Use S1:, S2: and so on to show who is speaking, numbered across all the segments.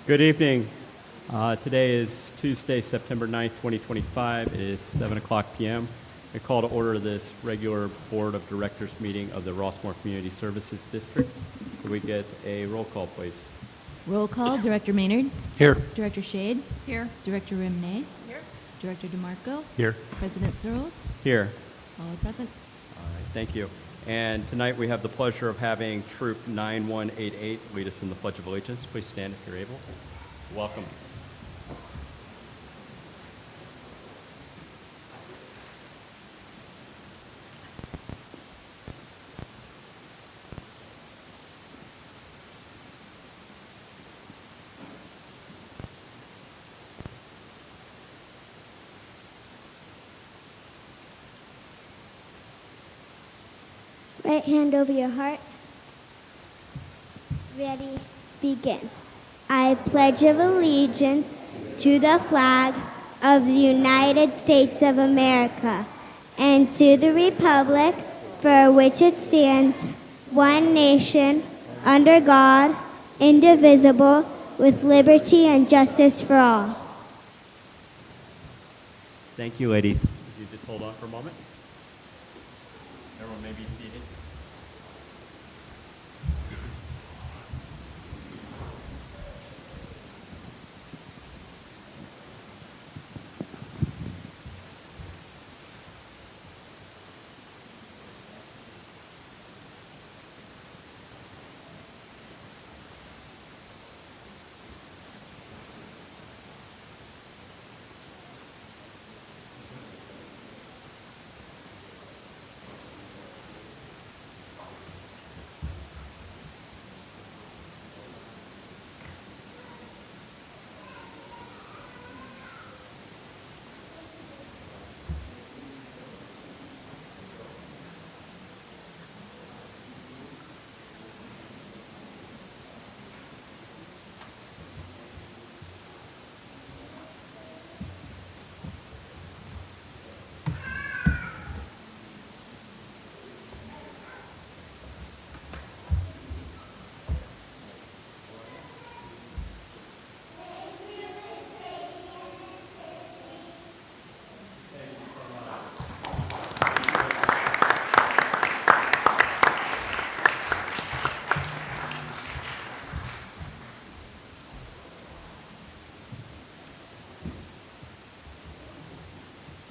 S1: Good evening. Today is Tuesday, September 9th, 2025. It is 7 o'clock p.m. I call to order this regular Board of Directors meeting of the Rossmoor Community Services District. Could we get a roll call, please?
S2: Roll call, Director Maynard.
S3: Here.
S2: Director Shade.
S4: Here.
S2: Director Rimney.
S4: Here.
S2: Director DeMarco.
S3: Here.
S2: President Searles.
S1: Here.
S2: All are present.
S1: All right, thank you. And tonight we have the pleasure of having Troop 9188 lead us in the Pledge of Allegiance. Please stand if you're able. Welcome.
S5: Right hand over your heart. Ready, begin. I pledge of allegiance to the flag of the United States of America and to the republic for which it stands, one nation, under God, indivisible, with liberty and justice for all.
S1: Thank you, ladies. Could you just hold on for a moment? Everyone may be seated.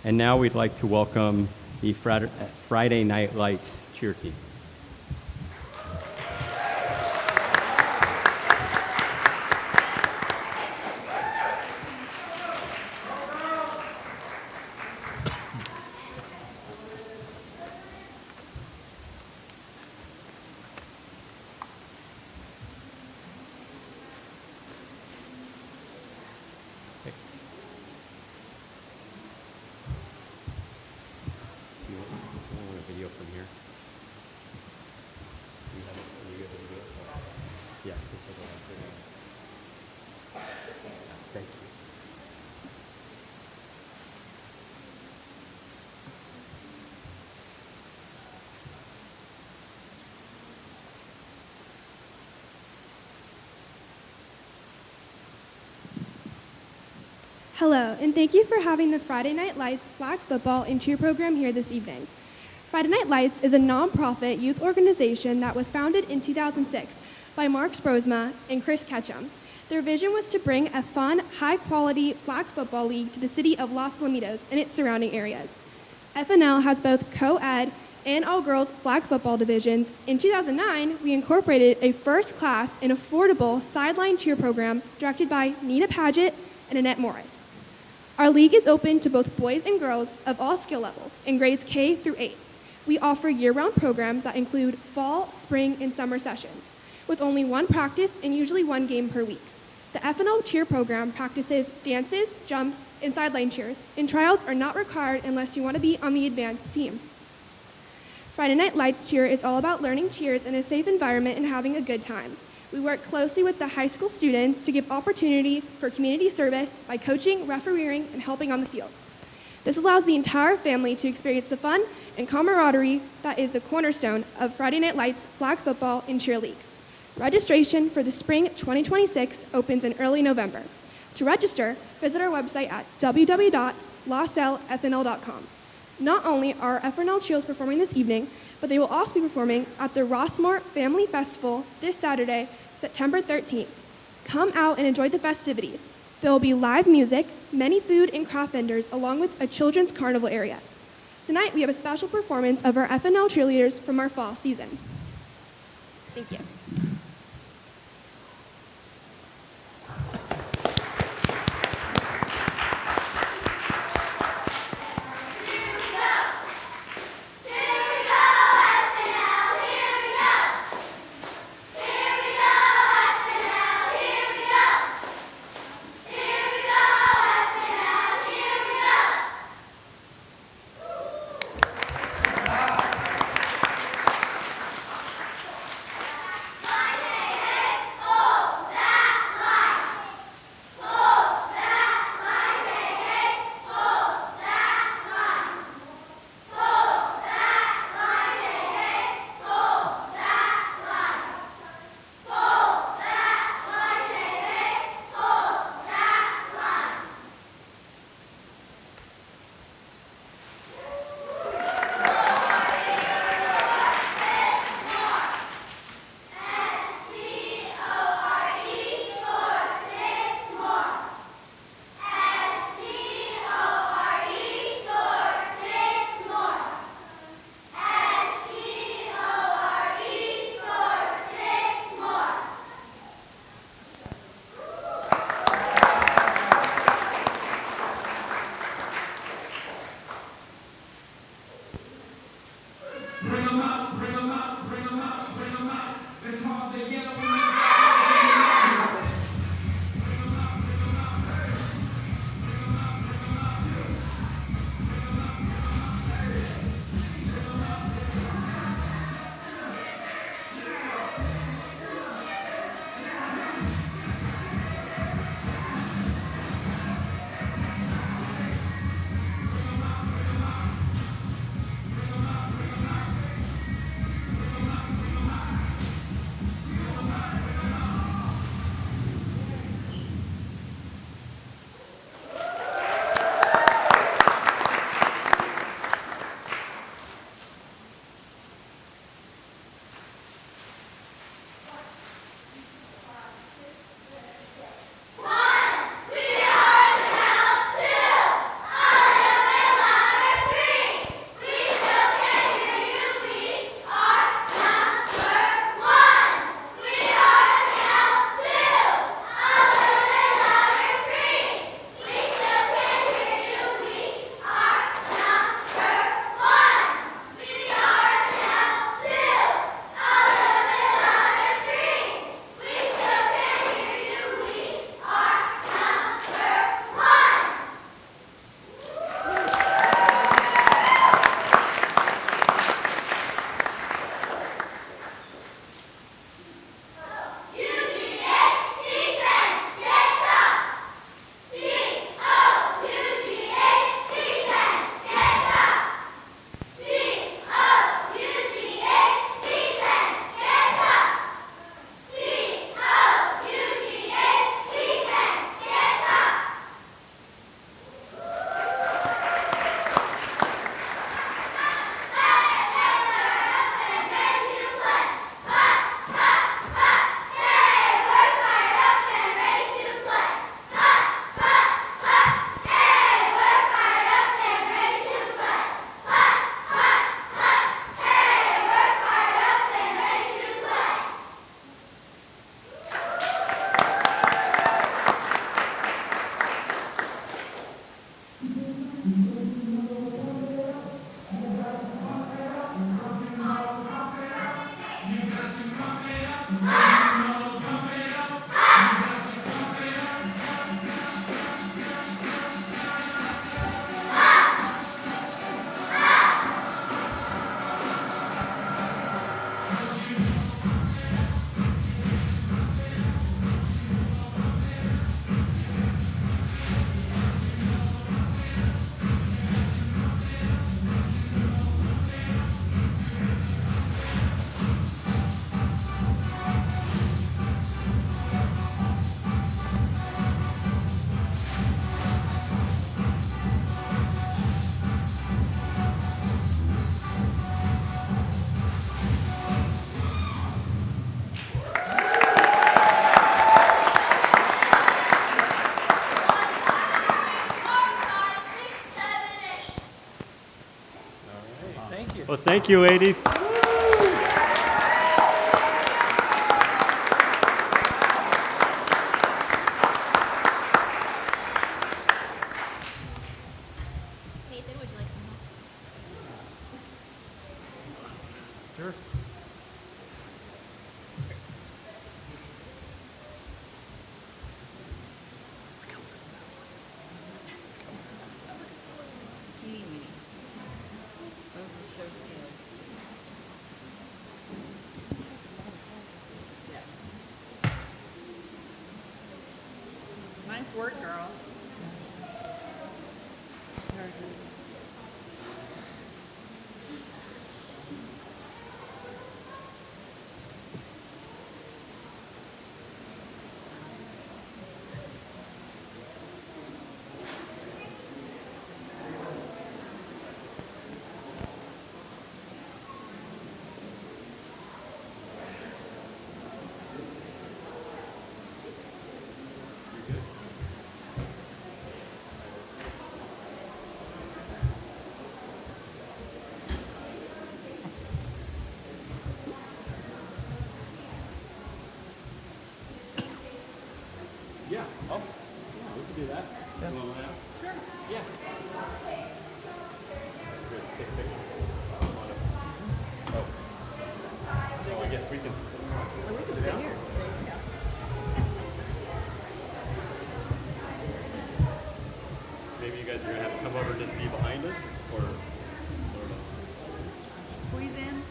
S1: And now we'd like to welcome the Friday Night Lights cheer team. Do you want a video from here? Do you have it? Are you able to do it? Yeah. just take a look at it. Thank you.
S4: Hello, and thank you for having the Friday Night Lights Flag Football and Cheer program here this evening. Friday Night Lights is a nonprofit youth organization that was founded in 2006 by Mark Sprosma and Chris Ketchum. Their vision was to bring a fun, high-quality flag football league to the city of Los Alamitos and its surrounding areas. FNL has both co-ed and all-girls flag football divisions. In 2009, we incorporated a first-class and affordable sideline cheer program directed by Nina Paget and Annette Morris. Our league is open to both boys and girls of all skill levels in grades K through 8. We offer year-round programs that include fall, spring, and summer sessions, with only one practice and usually one game per week. The FNL cheer program practices dances, jumps, and sideline cheers, and tryouts are not required unless you want to be on the advanced team. Friday Night Lights Cheer is all about learning cheers in a safe environment and having a good time. We work closely with the high school students to give opportunity for community service by coaching, refereeing, and helping on the field. This allows the entire family to experience the fun and camaraderie that is the cornerstone of Friday Night Lights Flag Football and Cheer League. Registration for the spring 2026 opens in early November. To register, visit our website at www.losellfnl.com. Not only are FNL Trios performing this evening, but they will also be performing at the Rossmoor Family Festival this Saturday, September 13th. Come out and enjoy the festivities. There will be live music, many food and craft vendors, along with a children's carnival area. Tonight, we have a special performance of our FNL cheerleaders from our fall season. Thank you.
S1: Thank you, ladies.
S2: Nathan, would you like some help?
S3: Sure.
S6: Community meetings. Those are show scale. Yeah. Nice work, girls. Very good.
S1: Yeah. Oh, yeah, we can do that.
S3: Yeah.
S1: You want to laugh?
S6: Sure.
S1: Yeah. Good. Take a picture. Oh. Oh, I guess we can.
S6: Or we can stay here.
S1: Maybe you guys are gonna have to come over just be behind us, or
S6: Squeeze in.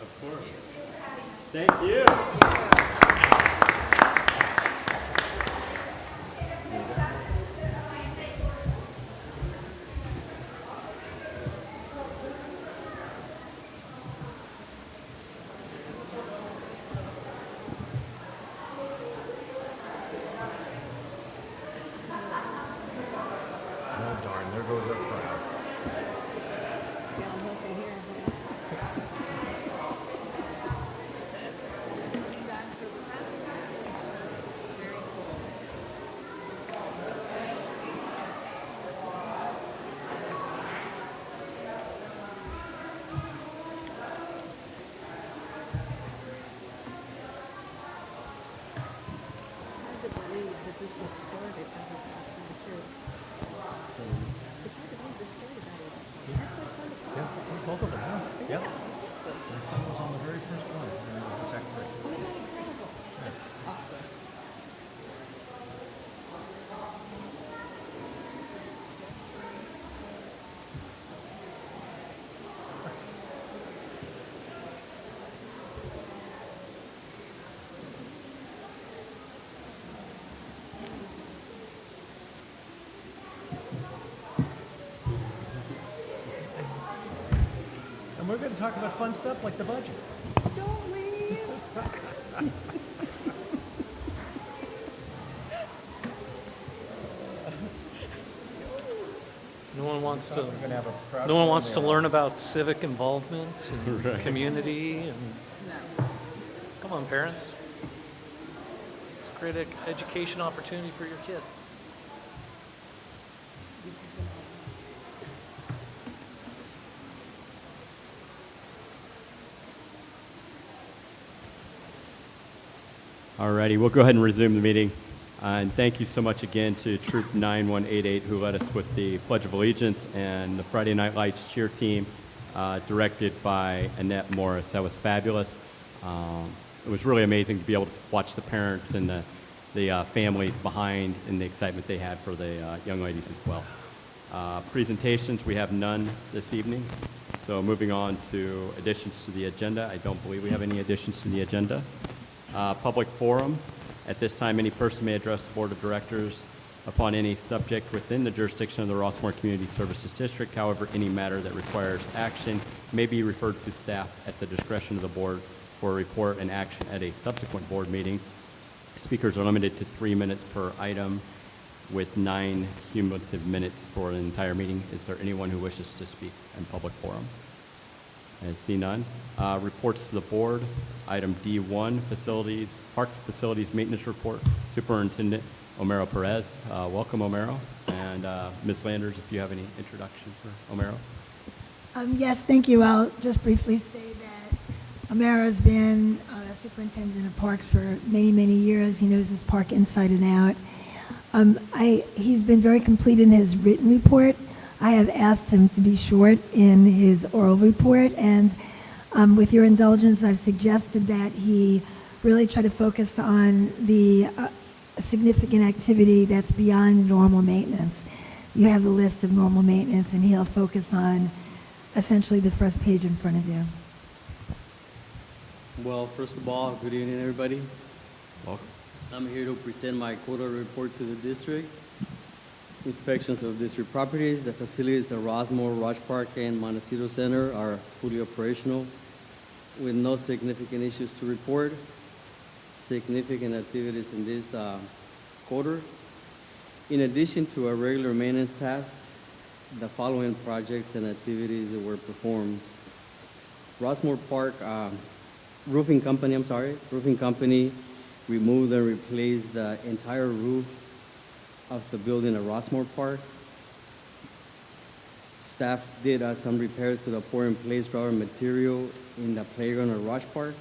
S1: of course. Thank you.
S3: Oh darn, there goes our crowd.
S6: Downhill from here. Back for the rest. Very cool. Hard to believe that this was started as a passion too. It's hard to believe this started out of this one. That's like fun to follow.
S3: Yeah, both of them, yeah. Yep. My son was on the very first one, and it was the second grade.
S6: Isn't that incredible? Awesome.
S3: And we're gonna talk about fun stuff like the budget.
S6: Don't leave.
S7: No one wants to.
S3: We're gonna have a crowd.
S7: No one wants to
S3: family
S7: learn about civic involvement and
S1: Right.
S7: community. And
S6: No.
S7: come on, parents. It's a great education opportunity for your kids.
S1: Alrighty, we'll go ahead and resume the meeting. And thank you so much again to Troop 9188 who led us with the Pledge of Allegiance and the Friday Night Lights cheer team directed by Annette Morris. That was fabulous. It was really amazing to be able to watch the parents and the families behind and the excitement they had for the young ladies as well. Presentations, we have none this evening. So moving on to additions to the agenda. I don't believe we have any additions to the agenda. Public forum. At this time, any person may address the Board of Directors upon any subject within the jurisdiction of the Rossmoor Community Services District. However, any matter that requires action may be referred to staff at the discretion of the board for a report and action at a subsequent board meeting. Speakers are limited to 3 minutes per item with 9 cumulative minutes for an entire meeting. Is there anyone who wishes to speak in public forum? I see none. Reports to the board. Item D1, facilities, park facilities maintenance report. Superintendent Omero Perez. Welcome, Omero. And Ms. Landers, if you have any introduction for Omero.
S8: Yes, thank you. I'll just briefly say that Omero's been superintendent of parks for many, many years. He knows this park inside and out. He's been very complete in his written report. I have asked him to be short in his oral report, and with your indulgence, I've suggested that he really try to focus on the significant activity that's beyond normal maintenance. You have the list of normal maintenance, and he'll focus on essentially the first page in front of you.
S9: Well, first of all, good evening, everybody.
S1: Welcome.
S9: I'm here to present my quarterly report to the district. Inspections of district properties. The facilities at Rossmoor, Roch Park, and Montecito Center are fully operational with no significant issues to report. Significant activities in this quarter. In addition to our regular maintenance tasks, the following projects and activities that were performed. Rossmoor Park roofing company removed and replaced the entire roof of the building at Rossmoor Park. Staff did some repairs to the pour-in-place rubber material in the playground at Roch Park.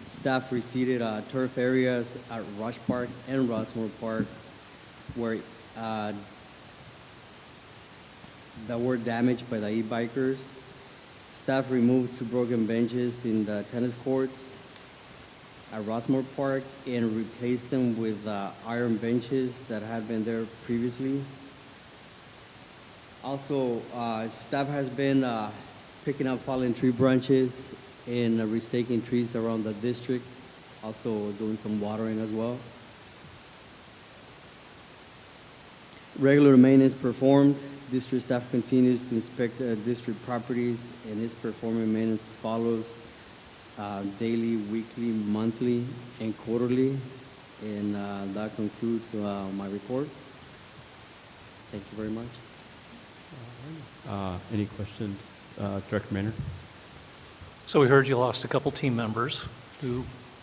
S9: Staff reseeded turf areas at Roch Park and Rossmoor Park where that were damaged by the e-bikers. Staff removed 2 broken benches in the tennis courts at Rossmoor Park and replaced them with iron benches that had been there previously. Also, staff has been picking up fallen tree branches and restaking trees around the district, also doing some watering as well. Regular maintenance performed. District staff continues to inspect district properties and is performing maintenance as follows. Daily, weekly, monthly, and quarterly. And that concludes my report. Thank you very much.
S1: Any questions, Director Maynard?
S7: So we heard you lost a couple team members.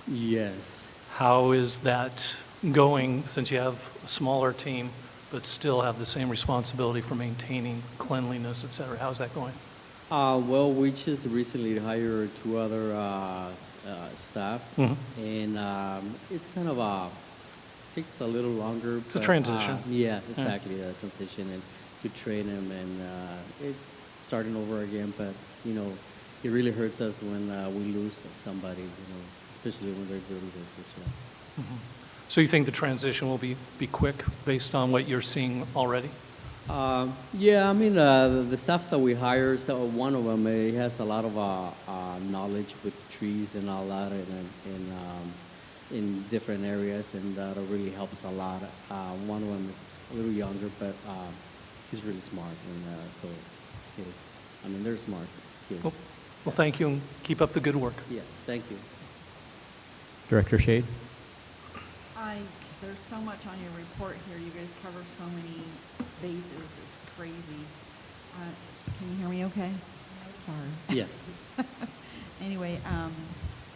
S9: Yes.
S7: How is that going since you have a smaller team but still have the same responsibility for maintaining cleanliness, et cetera? How's that going?
S9: Well, we just recently hired 2 other staff, and it's kind of takes a little longer.
S7: It's a transition.
S9: Yeah, exactly, a transition, and to train them, and it's starting over again. But you know, it really hurts us when we lose somebody, you know, especially when they're good leaders.
S7: So you think the transition will be quick based on what you're seeing already?
S9: Yeah, I mean, the staff that we hire, so one of them, he has a lot of knowledge with trees and all that, and in different areas, and that really helps a lot. One of them is a little younger, but he's really smart, and so, I mean, they're smart kids.
S7: Well, thank you, and keep up the good work.
S9: Yes, thank you.
S1: Director Shade?
S6: There's so much on your report here. You guys cover so many bases. It's crazy. Can you hear me okay? Sorry.
S9: Yeah.
S6: Anyway,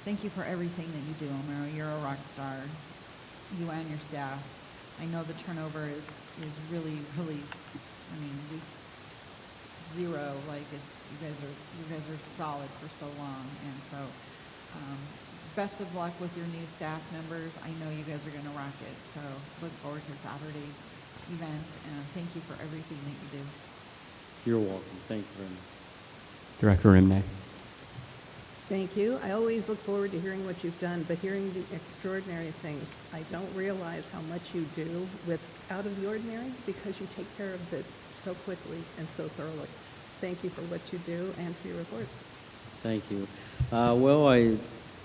S6: thank you for everything that you do, Omero. You're a rock star. You and your staff. I know the turnover is really, really, I mean, zero. Like you guys are solid for so long, and so best of luck with your new staff members. I know you guys are going to rock it. So look forward to Saturday's event, and thank you for everything that you do.
S9: You're welcome. Thank you very much.
S1: Director Rimney?
S10: Thank you. I always look forward to hearing what you've done, but hearing the extraordinary things, I don't realize how much you do with out of the ordinary because you take care of it so quickly and so thoroughly. Thank you for what you do and for your reports.
S9: Thank you. Well,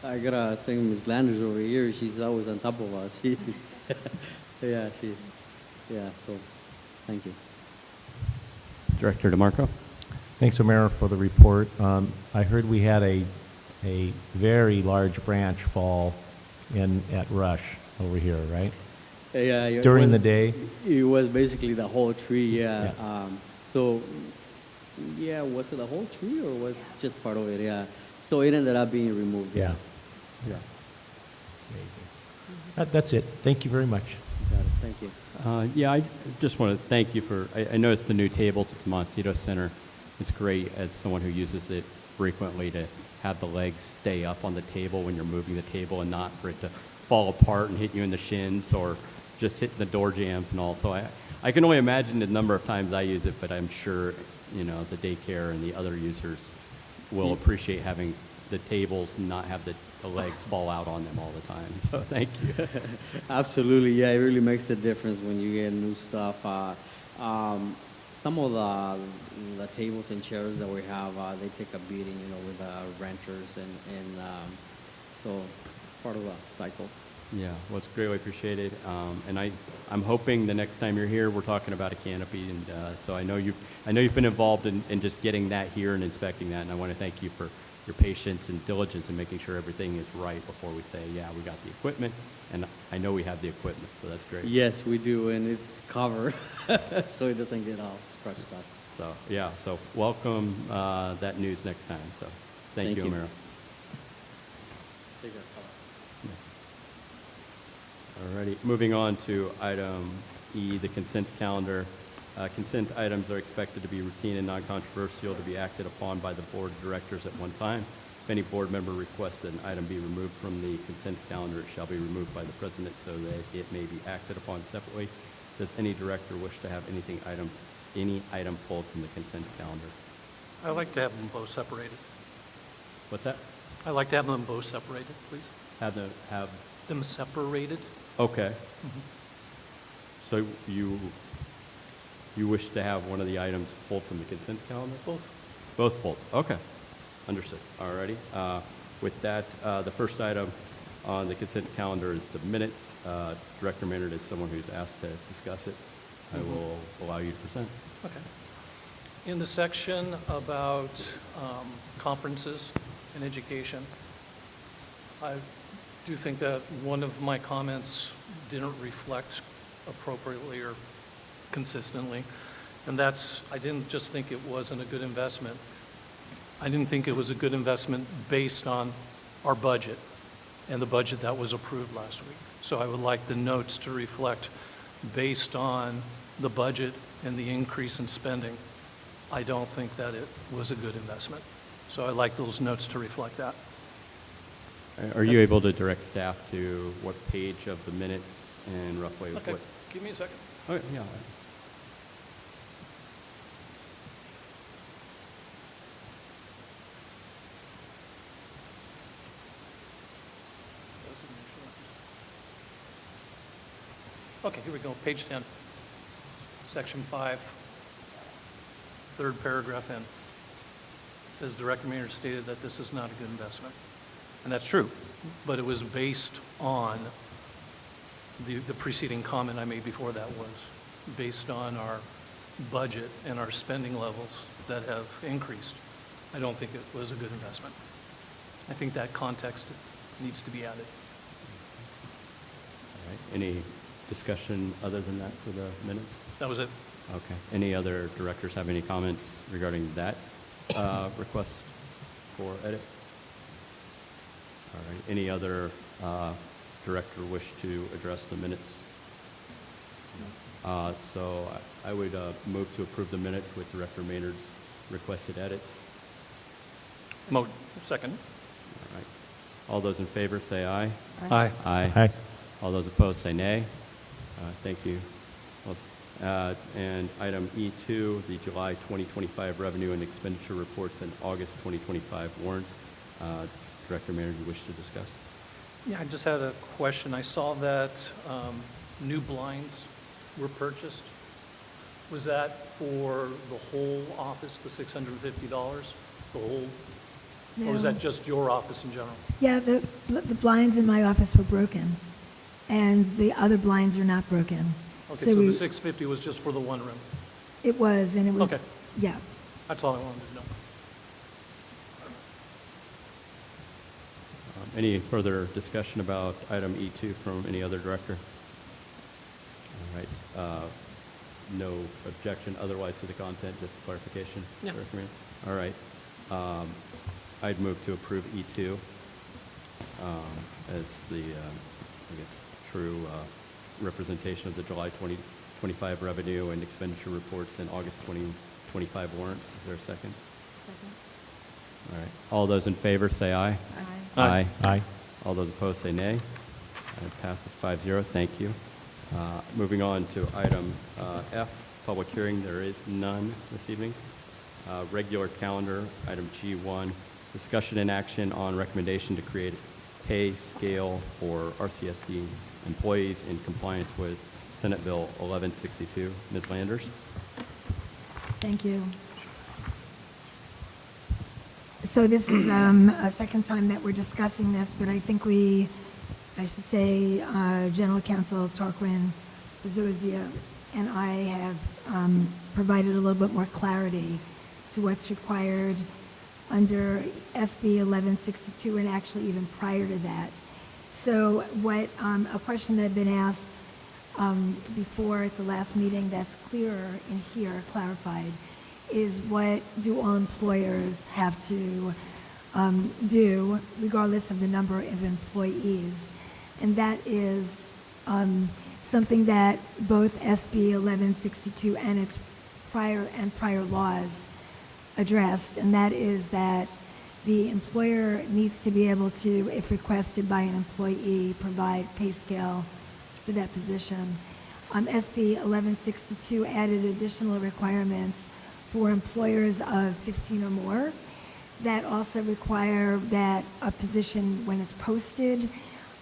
S9: I gotta thank Ms. Landers over here. She's always on top of us. Yeah, so, thank you.
S1: Director DeMarco?
S3: Thanks, Omar, for the report. I heard we had a very large branch fall at Rush over here, right?
S9: Yeah, it
S3: During
S9: was-
S3: the day?
S9: It was basically the whole tree, yeah.
S3: Yeah.
S9: So, yeah, was it the whole tree or was just part of it? Yeah. So it ended up being removed.
S3: Yeah.
S9: Yeah.
S3: Amazing. That's it. Thank you very much.
S9: Got it. Thank you.
S1: Yeah, I just want to thank you for, I noticed the new tables at the Montecito Center. It's great as someone who uses it frequently to have the legs stay up on the table when you're moving the table and not for it to fall apart and hit you in the shins or just hit the door jams and all. So I can only imagine the number of times I use it, but I'm sure, the daycare and the other users will appreciate having the tables not have the legs fall out on them all the time. So thank you.
S9: Absolutely, yeah, it really makes a difference when you get new stuff. Some of the tables and chairs that we have, they take a beating, with renters, and so it's part of the cycle.
S1: Yeah, well, it's greatly appreciated. And I'm hoping the next time you're here, we're talking about a canopy. And so I know you've been involved in just getting that here and inspecting that. And I want to thank you for your patience and diligence in making sure everything is right before we say, yeah, we got the equipment. And I know we have the equipment, so that's great.
S9: Yes, we do, and it's covered, so it doesn't get all scratched up.
S1: So, yeah, so welcome that news next time. So thank you, Amira.
S9: Take that color.
S1: Alrighty, moving on to item E, the consent calendar. Consent items are expected to be routine and non-controversial to be acted upon by the board of directors at one time. If any board member requests that an item be removed from the consent calendar, it shall be removed by the president so that it may be acted upon separately. Does any director wish to have any item pulled from the consent calendar?
S7: I like to have them both separated.
S1: What's that?
S7: I like to have them both separated, please.
S1: Have
S7: Them separated?
S1: okay. So you wish to have one of the items pulled from the consent calendar?
S7: Both.
S1: Both pulled. Okay. Understood. Alrighty. With that, the first item on the consent calendar is the minutes. Director Maynard is someone who's asked to discuss it. I will allow you to present.
S7: Okay. In the section about conferences and education, I do think that one of my comments didn't reflect appropriately or consistently, and that's, I didn't just think it wasn't a good investment. I didn't think it was a good investment based on our budget and the budget that was approved last week. So I would like the notes to reflect, based on the budget and the increase in spending, I don't think that it was a good investment. So I'd like those notes to reflect that.
S1: Are you able to direct staff to what page of the minutes and roughly
S7: Okay,
S1: what?
S7: give me a second.
S1: Okay, yeah.
S7: Okay, here we go, page 10, section 5, third paragraph in. It says, Director Maynard stated that this is not a good investment. And that's true, but it was based on the preceding comment I made before that was based on our budget and our spending levels that have increased. I don't think it was a good investment. I think that context needs to be added.
S1: All right. Any discussion other than that for the minutes?
S7: That was it.
S1: Okay. Any other directors have any comments regarding that request for edit? All right. Any other director wish to address the minutes? So I would move to approve the minutes with Director Maynard's requested edits.
S7: Second.
S1: All right. All those in favor say aye.
S7: Aye.
S1: Aye.
S3: Aye.
S1: All those opposed say nay. Thank you. Well, and item E2, the July 2025 revenue and expenditure reports and August 2025 warrant. Director Maynard, you wish to discuss?
S7: Yeah, I just had a question. I saw that new blinds were purchased. Was that for the whole office, the $650? The whole, or was
S8: No.
S7: that just your office in general?
S8: Yeah, the blinds in my office were broken, and the other blinds are not broken.
S7: Okay, so the 650 was just for the one room.
S8: It was, and it was,
S7: Okay.
S8: yeah.
S7: That's all I wanted to know.
S1: Any further discussion about item E2 from any other director? All right. No objection otherwise to the content, just clarification?
S7: Yeah.
S1: Recommend? All right. I'd move to approve E2 as the, I guess, true representation of the July 2025 revenue and expenditure reports and August 2025 warrants. Is there a second?
S6: Second.
S1: All right. All those in favor say aye.
S7: Aye.
S3: Aye.
S1: All those opposed say nay. It passes 5-0. Thank you. Moving on to item F, public hearing. There is none this evening. Regular calendar, item G1, discussion and action on recommendation to create pay scale for RCSD employees in compliance with Senate Bill 1162. Ms. Landers?
S8: Thank you. So this is a second time that we're discussing this, but I think I should say, General Counsel Tarquin Bezozia and I have provided a little bit more clarity to what's required under SB 1162 and actually even prior to that. So a question that had been asked before at the last meeting that's clearer in here, clarified, is what do all employers have to do regardless of the number of employees? And that is something that both SB 1162 and its prior laws addressed, and that is that the employer needs to be able to, if requested by an employee, provide pay scale for that position. SB 1162 added additional requirements for employers of 15 or more that also require that a position, when it's posted,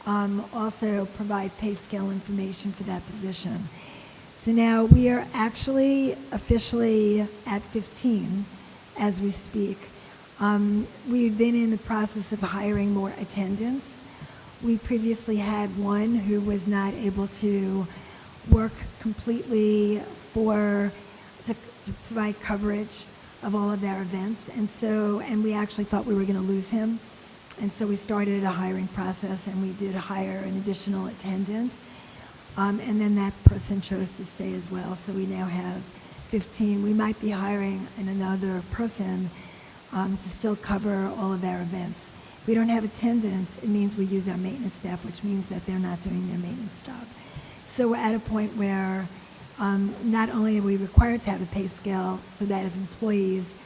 S8: also provide pay scale information for that position. So now we are actually officially at 15 as we speak. We've been in the process of hiring more attendants. We previously had one who was not able to work completely to provide coverage of all of our events, and we actually thought we were going to lose him. And so we started a hiring process, and we did hire an additional attendant. And then that person chose to stay as well. So we now have 15. We might be hiring another person to still cover all of our events. If we don't have attendance, it means we use our maintenance staff, which means that they're not doing their maintenance job. So we're at a point where not only are we required to have a pay scale so that if employees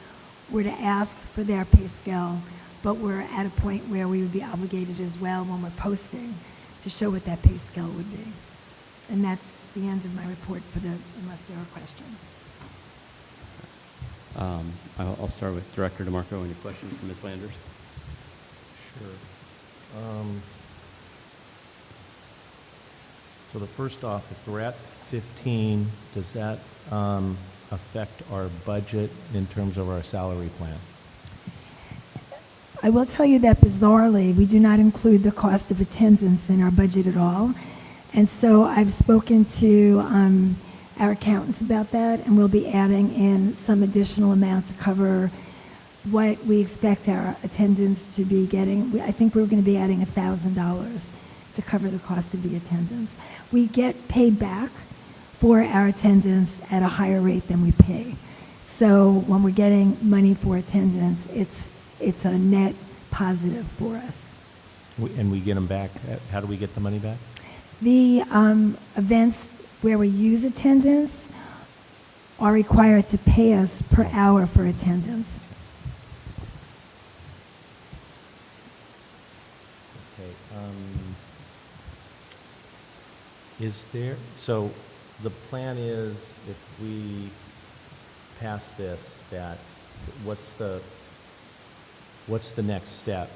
S8: were to ask for their pay scale, but we're at a point where we would be obligated as well when we're posting to show what that pay scale would be. And that's the end of my report unless there are questions.
S1: I'll start with Director DeMarco. Any questions from Ms. Landers?
S3: Sure. So the first off, if we're at 15, does that affect our budget in terms of our salary plan?
S8: I will tell you that bizarrely, we do not include the cost of attendance in our budget at all. And so I've spoken to our accountants about that, and we'll be adding in some additional amount to cover what we expect our attendance to be getting. I think we're going to be adding $1,000 to cover the cost of the attendance. We get paid back for our attendance at a higher rate than we pay. So when we're getting money for attendance, it's a net positive for us.
S3: And we get them back. How do we get the money back?
S8: The events where we use attendance are required to pay us per hour for attendance.
S3: Okay. So the plan is if we pass this, that what's the next step?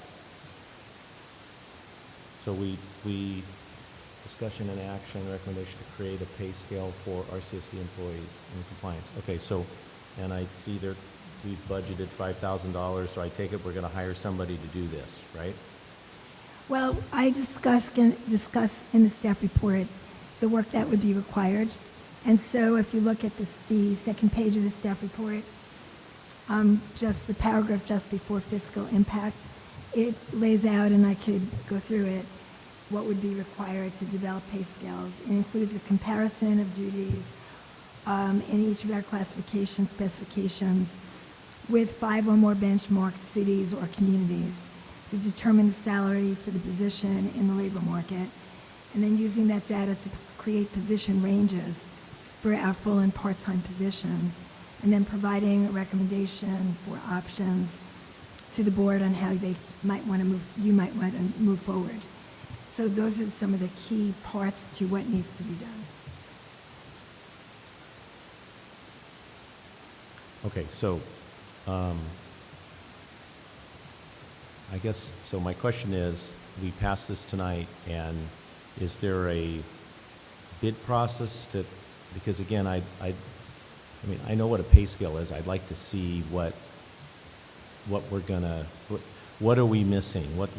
S3: So we discussion and action, recommendation to create a pay scale for RCSD employees in compliance. Okay, so, and I see there, we've budgeted $5,000, so I take it we're going to hire somebody to do this, right?
S8: Well, I discuss in the staff report the work that would be required. And so if you look at the second page of the staff report, just the paragraph just before fiscal impact, it lays out, and I could go through it, what would be required to develop pay scales. It includes a comparison of duties in each of our classification specifications with 5 or more benchmarked cities or communities to determine the salary for the position in the labor market, and then using that data to create position ranges for our full and part-time positions, and then providing a recommendation for options to the board on how you might want to move forward. So those are some of the key parts to what needs to be done.
S3: Okay, so I guess, so my question is, we pass this tonight, and is there a bid process to, because again, I mean, I know what a pay scale is. I'd like to see what we're gonna, what are we missing? What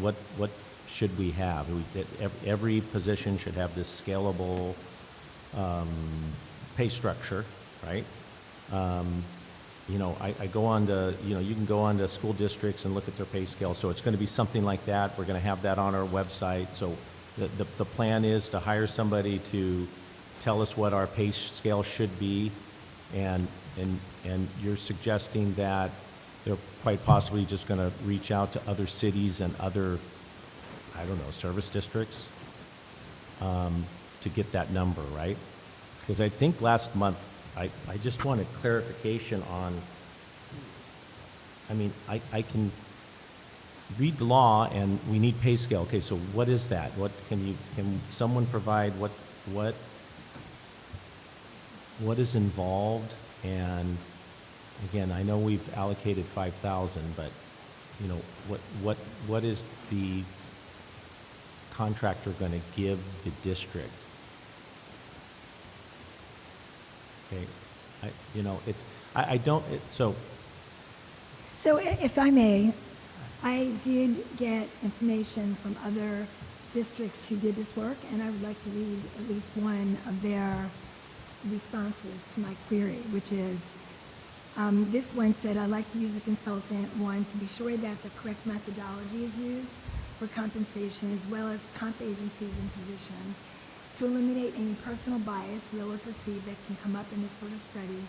S3: should we have? Every position should have this scalable pay structure, right? You know, I go on to, you know, you can go on to school districts and look at their pay scale. So it's going to be something like that. We're going to have that on our website. So the plan is to hire somebody to tell us what our pay scale should be, and you're suggesting that they're quite possibly just going to reach out to other cities and other, I don't know, service districts to get that number, right? Because I think last month, I just wanted clarification on, I mean, I can read the law and we need pay scale. Okay, so what is that? What can someone provide what is involved? And again, I know we've allocated 5,000, but you know, what is the contractor going to give the district? Okay,
S8: So if I may, I did get information from other districts who did this work, and I would like to read at least one of their responses to my query, which is, this one said, I'd like to use a consultant, one, to be sure that the correct methodology is used for compensation, as well as comp agencies and positions, to eliminate any personal bias, real or perceived, that can come up in this sort of study.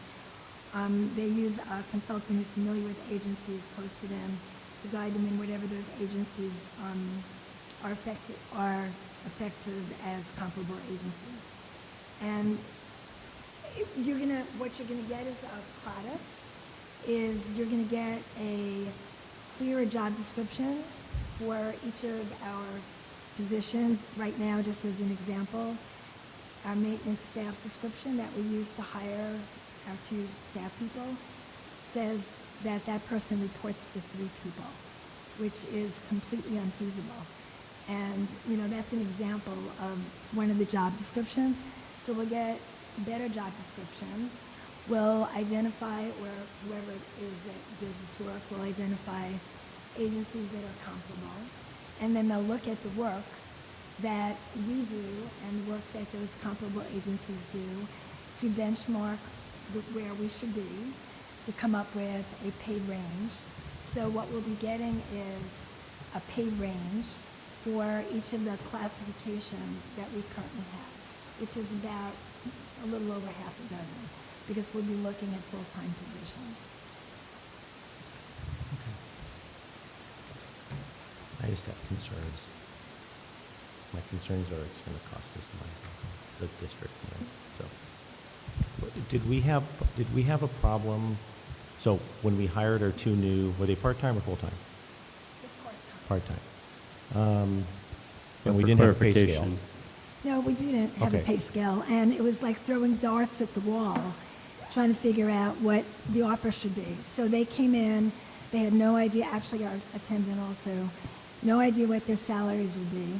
S8: They use a consultant who's familiar with agencies close to them to guide them in whatever those agencies are effective as comparable agencies. And what you're gonna get as a product is you're gonna get a clearer job description for each of our positions. Right now, just as an example, our maintenance staff description that we use to hire our 2 staff people says that that person reports to 3 people, which is completely unfeasible. And, you know, that's an example of one of the job descriptions. So we'll get better job descriptions. We'll identify, or whoever it is that does this work will identify agencies that are comparable. And then they'll look at the work that we do and the work that those comparable agencies do to benchmark where we should be, to come up with a pay range. So what we'll be getting is a pay range for each of the classifications that we currently have, which is about a little over half a dozen, because we'll be looking at full-time positions.
S3: I just have concerns. My concerns are it's going to cost us money, the district, right? So, did we have a problem? So when we hired our 2 new, were they part-time or full-time?
S8: Part-time.
S3: Part-time. And we
S1: For
S3: didn't have a pay scale.
S1: clarification,
S8: No, we didn't have a
S3: Okay.
S8: pay scale, and it was like throwing darts at the wall, trying to figure out what the offer should be. So they came in, they had no idea, actually our attendant also, no idea what their salaries would be,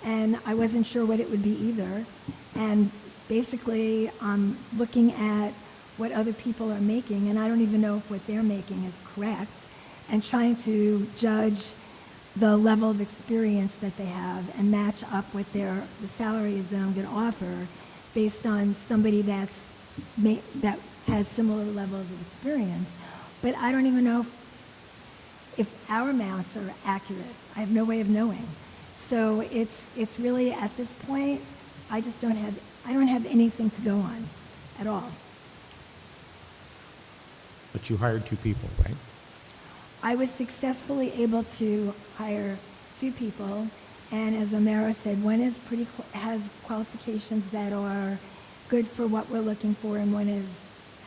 S8: and I wasn't sure what it would be either. And basically, looking at what other people are making, and I don't even know if what they're making is correct, and trying to judge the level of experience that they have and match up with the salaries that I'm going to offer based on somebody that has similar levels of experience. But I don't even know if our amounts are accurate. I have no way of knowing. So it's really, at this point, I don't have anything to go on at all.
S3: But you hired 2 people, right?
S8: I was successfully able to hire 2 people, and as Omera said, one is has qualifications that are good for what we're looking for, and one is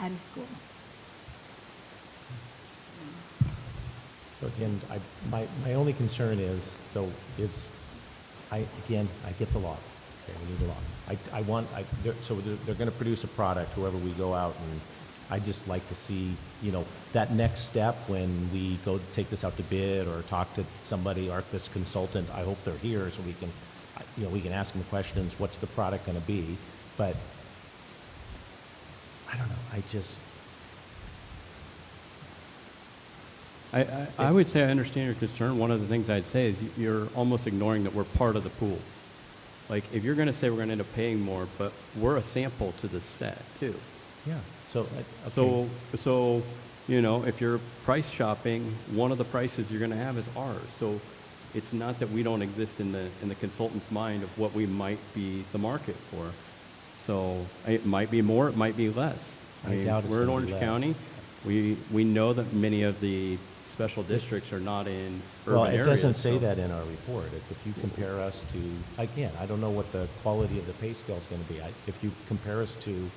S8: out of school.
S3: So again, my only concern is I get the law. Okay, we need the law. They're going to produce a product, whoever we go out, and I just like to see, that next step when we go take this out to bid or talk to somebody, this consultant. I hope they're here so we can ask them questions. What's the product going to be? But I don't know.
S1: I would say I understand your concern. One of the things I'd say is you're almost ignoring that we're part of the pool. Like, if you're going to say we're going to end up paying more, but we're a sample to the set, too.
S3: Yeah. So,
S1: So, if you're price shopping, one of the prices you're going to have is ours. So it's not that we don't exist in the consultant's mind of what we might be the market for. So it might be more, it might be less.
S3: I doubt it's
S1: we're in
S3: gonna be
S1: Orange
S3: less.
S1: County. We know that many of the special districts are not in urban
S3: well, it
S1: areas.
S3: doesn't say
S1: so-
S3: that in our report. If you compare us to, again, I don't know what the quality of the pay scale is going to be. If you compare us to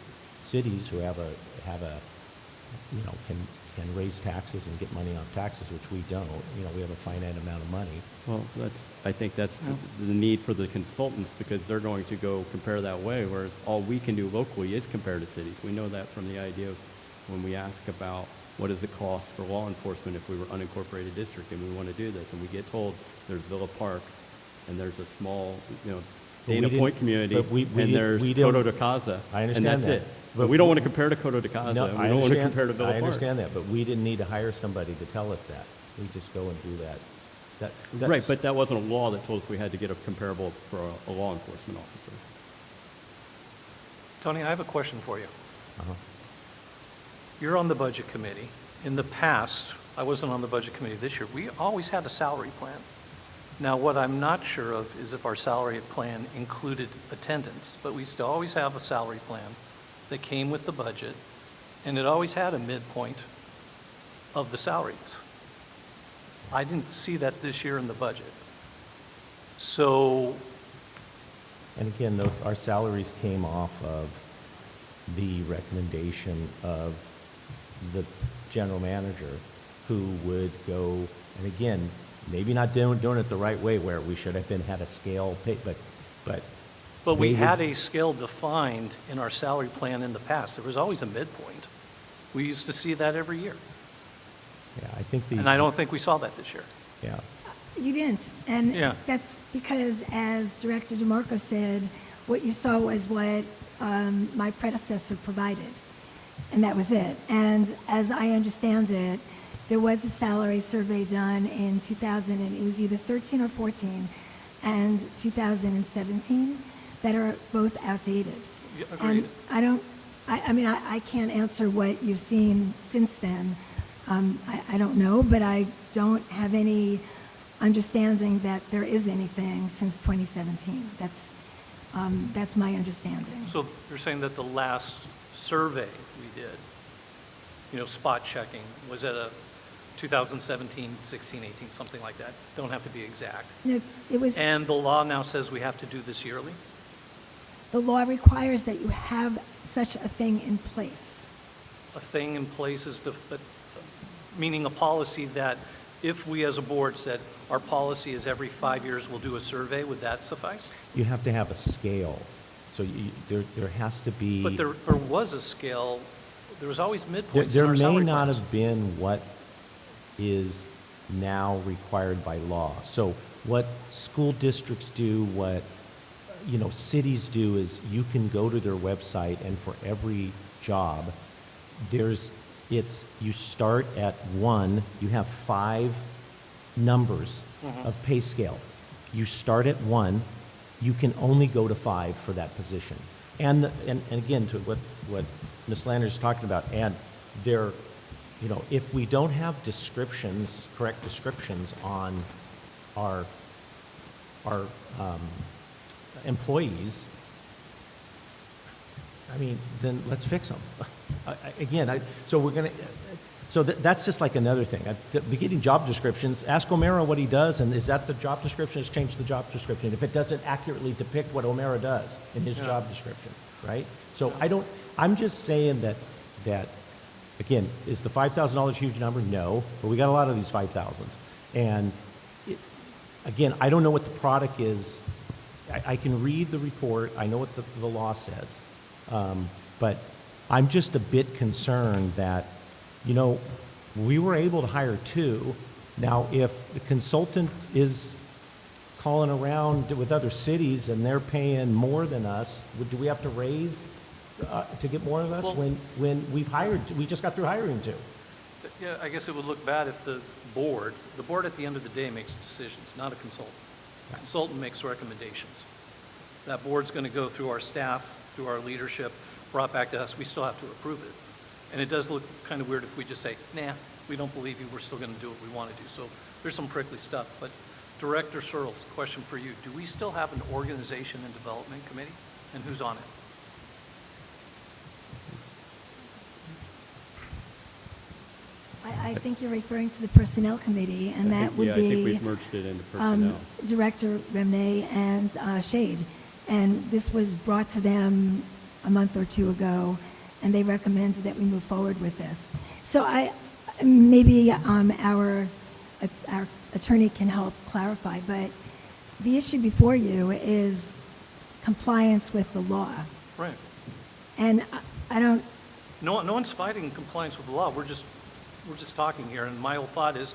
S3: cities who can raise taxes and get money on taxes, which we don't. We have a finite amount of money.
S1: Well, I think that's the need for the consultants, because they're going to go compare that way, whereas all we can do locally is compare to cities. We know that from the idea of when we ask about what is the cost for law enforcement if we were unincorporated district and we want to do this, and we get told there's Villa Park and there's a small,
S3: we
S1: Dana
S3: didn't-
S1: Point community,
S3: but we
S1: and
S3: didn't-
S1: there's
S3: we didn't-
S1: Coto de Casa,
S3: I
S1: and
S3: understand
S1: that's
S3: that.
S1: it.
S3: But
S1: But we don't want to compare to Coto de Casa,
S3: No,
S1: and
S3: I
S1: we don't want to
S3: understand-
S1: compare to Villa
S3: I
S1: Park.
S3: understand that, but we didn't need to hire somebody to tell us that. We just go and do that. That's-
S1: Right, but that wasn't a law that told us we had to get a comparable for a law enforcement officer.
S7: Tony, I have a question for you.
S3: Uh-huh.
S7: You're on the budget committee. In the past, I wasn't on the budget committee this year, we always had a salary plan. Now, what I'm not sure of is if our salary plan included attendance, but we still always have a salary plan that came with the budget, and it always had a midpoint of the salaries. I didn't see that this year in the budget. So,
S3: And again, our salaries came off of the recommendation of the general manager, who would go, and again, maybe not doing it the right way, where we should have had a scale pay, but
S7: we
S3: they
S7: had
S3: would-
S7: a scale defined in our salary plan in the past. There was always a midpoint. We used to see that every year.
S3: Yeah, I think
S7: And I don't think we saw that this year.
S3: Yeah.
S8: You didn't, and
S7: Yeah.
S8: that's because, as Director DeMarco said, what you saw was what my predecessor provided, and that was it. And as I understand it, there was a salary survey done in 2000, and it was either 13 or 14, and 2017, that are both outdated.
S7: Yeah,
S8: And
S7: agreed.
S8: I can't answer what you've seen since then. I don't know, but I don't have any understanding that there is anything since 2017. That's my understanding.
S7: So you're saying that the last survey we did, spot checking, was at a 2017, 16, 18, something like that? Don't have to be exact.
S8: It was,
S7: And the law now says we have to do this yearly?
S8: the law requires that you have such a thing in place.
S7: A thing in place is meaning a policy that if we as a board said our policy is every 5 years we'll do a survey, would that suffice?
S3: You have to have a scale. So there has to be.
S7: But there was a scale, there was always midpoints in
S3: There
S7: our
S3: may
S7: salary
S3: not
S7: plans.
S3: have been what is now required by law. So what school districts do, what cities do, is you can go to their website, and for every job, you start at 1, you have 5 numbers of pay scale. You start at 1, you can only go to 5 for that position. And again, to what Ms. Landers is talking about, and there, you know, if we don't have descriptions, correct descriptions on our employees, I mean, then let's fix them. So we're going to, so that's just like another thing. Be getting job descriptions. Ask O'Mara what he does, and is that the job description? Let's change the job description. If it doesn't accurately depict what O'Mara does in his job description, right? So I'm just saying that again, is the $5,000 a huge number? No, but we got a lot of these 5,000s. And again, I don't know what the product is. I can read the report. I know what the law says. But I'm just a bit concerned that, you know, we were able to hire 2. Now, if the consultant is calling around with other cities and they're paying more than us, do we have to raise to get more of us when we just got through hiring 2?
S7: Yeah, I guess it would look bad if the board at the end of the day makes decisions, not a consultant. The consultant makes recommendations. That board's going to go through our staff, through our leadership, brought back to us. We still have to approve it. And it does look kind of weird if we just say, nah, we don't believe you, we're still going to do what we want to do. So there's some prickly stuff. But Director Searles, question for you. Do we still have an organization and development committee? And who's on it?
S8: I think you're referring to the Personnel Committee, and that would
S1: I think
S8: be
S1: we've merged it into personnel.
S8: Director Remney and Shade. And this was brought to them a month or 2 ago, and they recommended that we move forward with this. So maybe our attorney can help clarify, but the issue before you is compliance with the law.
S7: Right.
S8: And I don't...
S7: No one's fighting compliance with the law. We're just talking here. And my whole thought is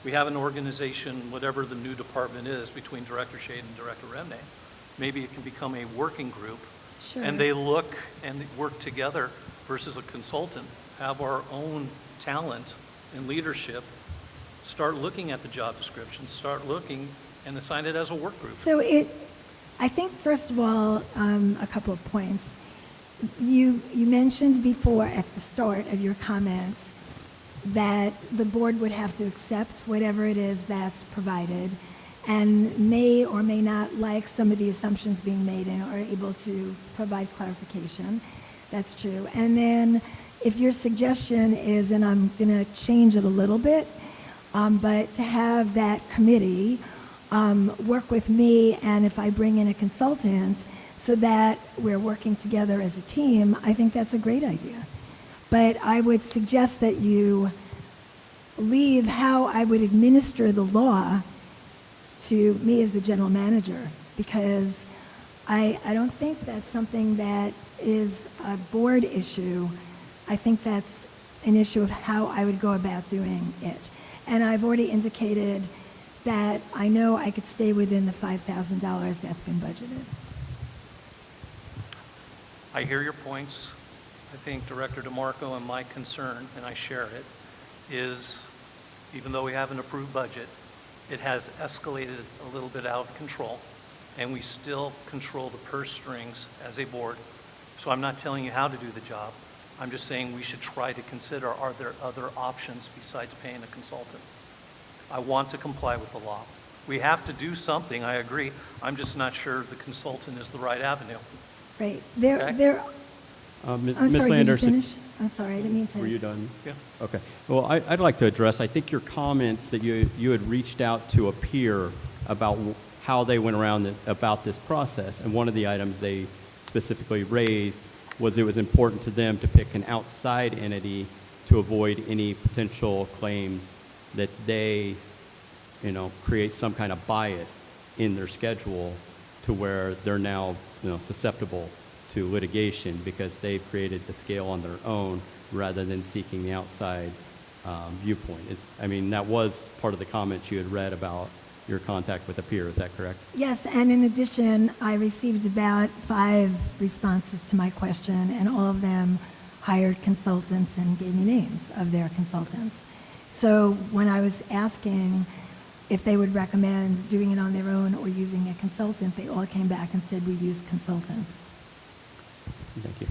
S7: we have an organization, whatever the new department is, between Director Shade and Director Remney. Maybe it can become a working group.
S8: Sure.
S7: And they look and work together versus a consultant, have our own talent and leadership, start looking at the job description, start looking and assign it as a work group.
S8: So I think, first of all, a couple of points. You mentioned before at the start of your comments that the board would have to accept whatever it is that's provided and may or may not like some of the assumptions being made and are able to provide clarification. That's true. And then if your suggestion is, and I'm going to change it a little bit, but to have that committee work with me, and if I bring in a consultant so that we're working together as a team, I think that's a great idea. But I would suggest that you leave how I would administer the law to me as the general manager, because I don't think that's something that is a board issue. I think that's an issue of how I would go about doing it. And I've already indicated that I know I could stay within the $5,000 that's been budgeted.
S7: I hear your points. I think Director DeMarco and my concern, and I share it, is even though we have an approved budget, it has escalated a little bit out of control, and we still control the purse strings as a board. So I'm not telling you how to do the job. I'm just saying we should try to consider, are there other options besides paying a consultant? I want to comply with the law. We have to do something, I agree. I'm just not sure the consultant is the right avenue.
S8: Right.
S7: Okay.
S8: I'm
S1: Ms.
S8: sorry, did you
S1: Landers,
S8: finish? I'm sorry, I didn't mean to.
S1: were you done?
S7: Yeah.
S1: Okay. Well, I'd like to address, I think your comments that you had reached out to a peer about how they went around about this process, and one of the items they specifically raised was it was important to them to pick an outside entity to avoid any potential claims that they, create some kind of bias in their schedule to where they're now, susceptible to litigation because they've created the scale on their own rather than seeking the outside viewpoint. That was part of the comments you had read about your contact with a peer. Is that correct?
S8: Yes, and in addition, I received about 5 responses to my question, and all of them hired consultants and gave me names of their consultants. So when I was asking if they would recommend doing it on their own or using a consultant, they all came back and said we use consultants.
S1: Thank you.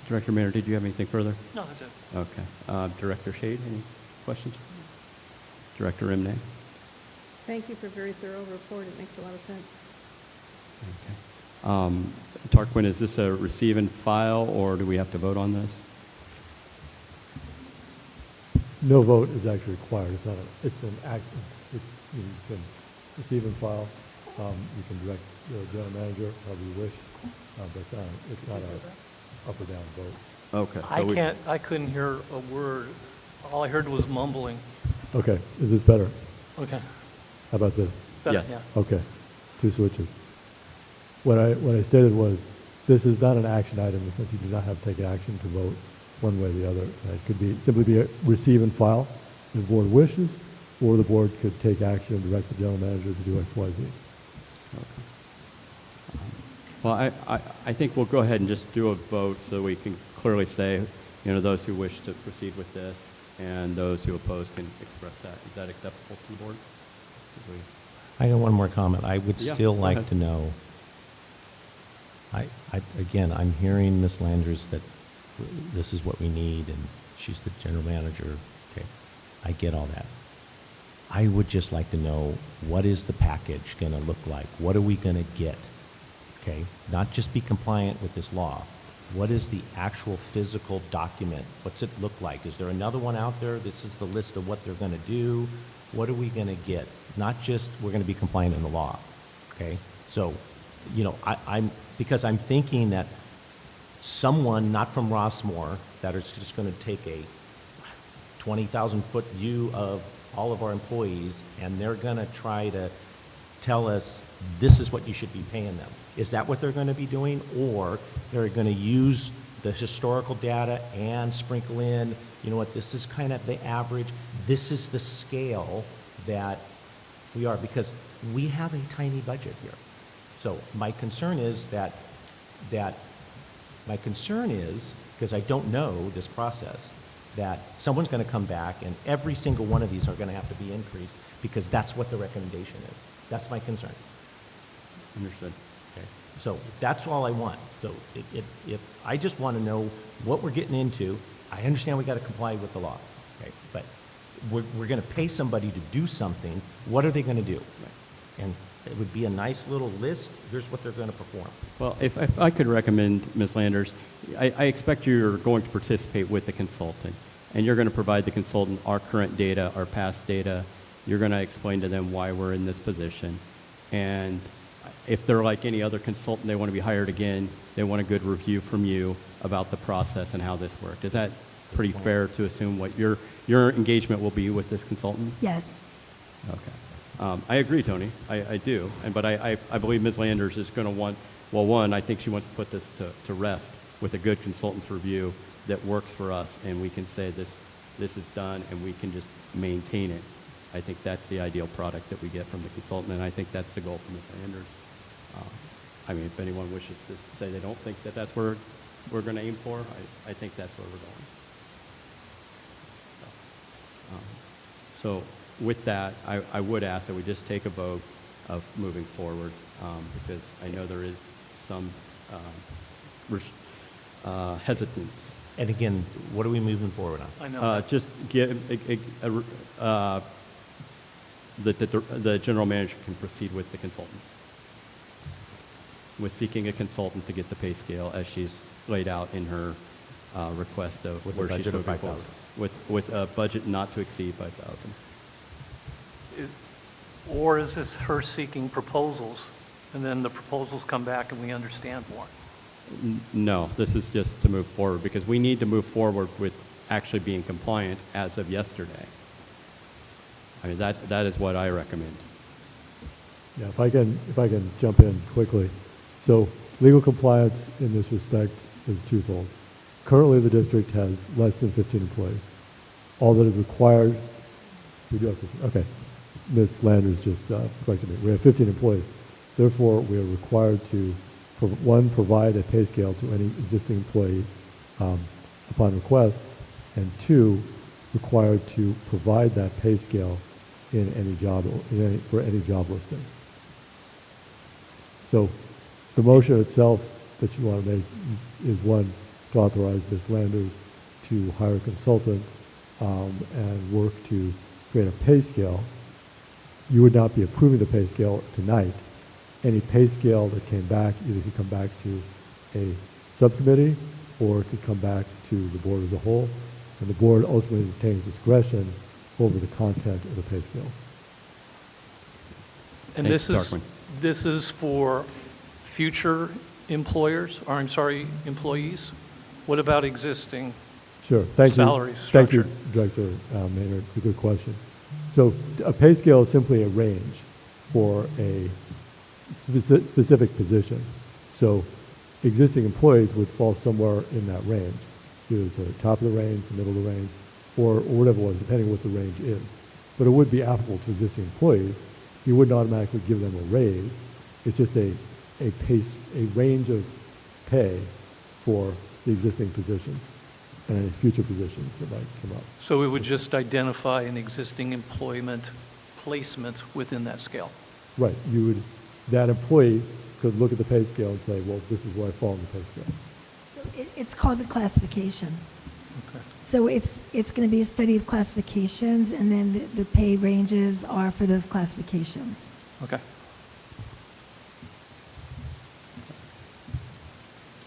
S1: Director Mayer, did you have anything further?
S7: No, that's it.
S1: Okay. Director Shade, any questions? Director Imnay?
S10: Thank you for a very thorough report. It makes a lot of sense.
S1: Okay. Tarquin, is this a receive and file, or do we have to vote on this?
S11: No vote is actually required. It's not a, it's an act, you can receive and file. You can direct the general manager however you wish, but it's not a up or down vote.
S1: Okay. so
S7: I couldn't hear a word. All I heard was mumbling.
S11: Okay, is this better?
S7: Okay.
S11: How about this?
S7: Better,
S1: Yes.
S7: yeah.
S11: Okay, two switches. What I stated was, this is not an action item, because you do not have to take action to vote one way or the other. It could be, simply be a receive and file, if the board wishes, or the board could take action and direct the general manager to do X, Y, Z.
S1: Well, I think we'll go ahead and just do a vote so we can clearly say, those who wish to proceed with this and those who oppose can express that. Is that acceptable to the board?
S3: I got one more comment. I would
S1: Yeah,
S3: still
S1: go
S3: like
S1: ahead.
S3: to know, again, I'm hearing Ms. Landers that this is what we need, and she's the general manager. Okay, I get all that. I would just like to know, what is the package going to look like? What are we going to get? Okay, not just be compliant with this law. What is the actual physical document? What's it look like? Is there another one out there? This is the list of what they're going to do. What are we going to get? Not just we're going to be compliant in the law. Okay, so, because I'm thinking that someone not from Rossmoor that is just going to take a 20,000-foot view of all of our employees, and they're going to try to tell us this is what you should be paying them. Is that what they're going to be doing? Or they're going to use the historical data and sprinkle in, this is kind of the average, this is the scale that we are, because we have a tiny budget here. So my concern is because I don't know this process, that someone's going to come back and every single one of these are going to have to be increased because that's what the recommendation is. That's my concern.
S1: Understood.
S3: Okay. So that's all I want. So if I just want to know what we're getting into. I understand we got to comply with the law, okay? But we're going to pay somebody to do something. What are they going to do? And it would be a nice little list. Here's what they're going to perform.
S1: Well, if I could recommend, Ms. Landers, I expect you're going to participate with the consultant, and you're going to provide the consultant our current data, our past data. You're going to explain to them why we're in this position. And if they're like any other consultant, they want to be hired again, they want a good review from you about the process and how this worked. Is that pretty fair to assume what your engagement will be with this consultant?
S8: Yes.
S1: Okay. I agree, Tony. I do. But I believe Ms. Landers is going to want, well, one, I think she wants to put this to rest with a good consultant's review that works for us, and we can say this is done, and we can just maintain it. I think that's the ideal product that we get from the consultant, and I think that's the goal for Ms. Landers. If anyone wishes to say they don't think that that's where we're going to aim for, I think that's where we're going. So with that, I would ask that we just take a vote of moving forward, because I know there is some hesitance.
S3: And again, what are we moving forward on?
S7: I know.
S1: Just give the general manager can proceed with the consultant, with seeking a consultant to get the pay scale as she's laid out in her request of
S3: With a
S1: where she's
S3: budget of
S1: moving
S3: 5,000.
S1: forward. With a budget not to exceed 5,000.
S7: Or is this her seeking proposals, and then the proposals come back and we understand more?
S1: No, this is just to move forward, because we need to move forward with actually being compliant as of yesterday. That is what I recommend.
S11: Yeah, if I can jump in quickly. So legal compliance in this respect is twofold. Currently, the district has less than 15 employees. All that is required, we do have 15, okay. Ms. Landers just corrected me. We have 15 employees. Therefore, we are required to, one, provide a pay scale to any existing employee upon request, and two, required to provide that pay scale in any job, for any job listing. So the motion itself that you want to make is one, to authorize Ms. Landers to hire a consultant and work to create a pay scale. You would not be approving the pay scale tonight. Any pay scale that came back either could come back to a subcommittee or it could come back to the board as a whole, and the board ultimately retains discretion over the content of the pay scale.
S7: And
S1: Thanks,
S7: this is for future employers, or I'm sorry, employees? What about existing?
S11: Sure. Thank you.
S7: Salary
S11: Thank you,
S7: structure.
S11: Director Maynard. It's a good question. So a pay scale is simply a range for a specific position. So existing employees would fall somewhere in that range, either the top of the range, the middle of the range, or whatever it was, depending on what the range is. But it would be applicable to existing employees. You wouldn't automatically give them a raise. It's just a range of pay for the existing positions and any future positions that might come up.
S7: So it would just identify an existing employment placement within that scale?
S11: Right. That employee could look at the pay scale and say, well, this is where I fall in the pay scale.
S8: So it's called a classification.
S7: Okay.
S8: So it's going to be a study of classifications, and then the pay ranges are for those classifications.
S7: Okay.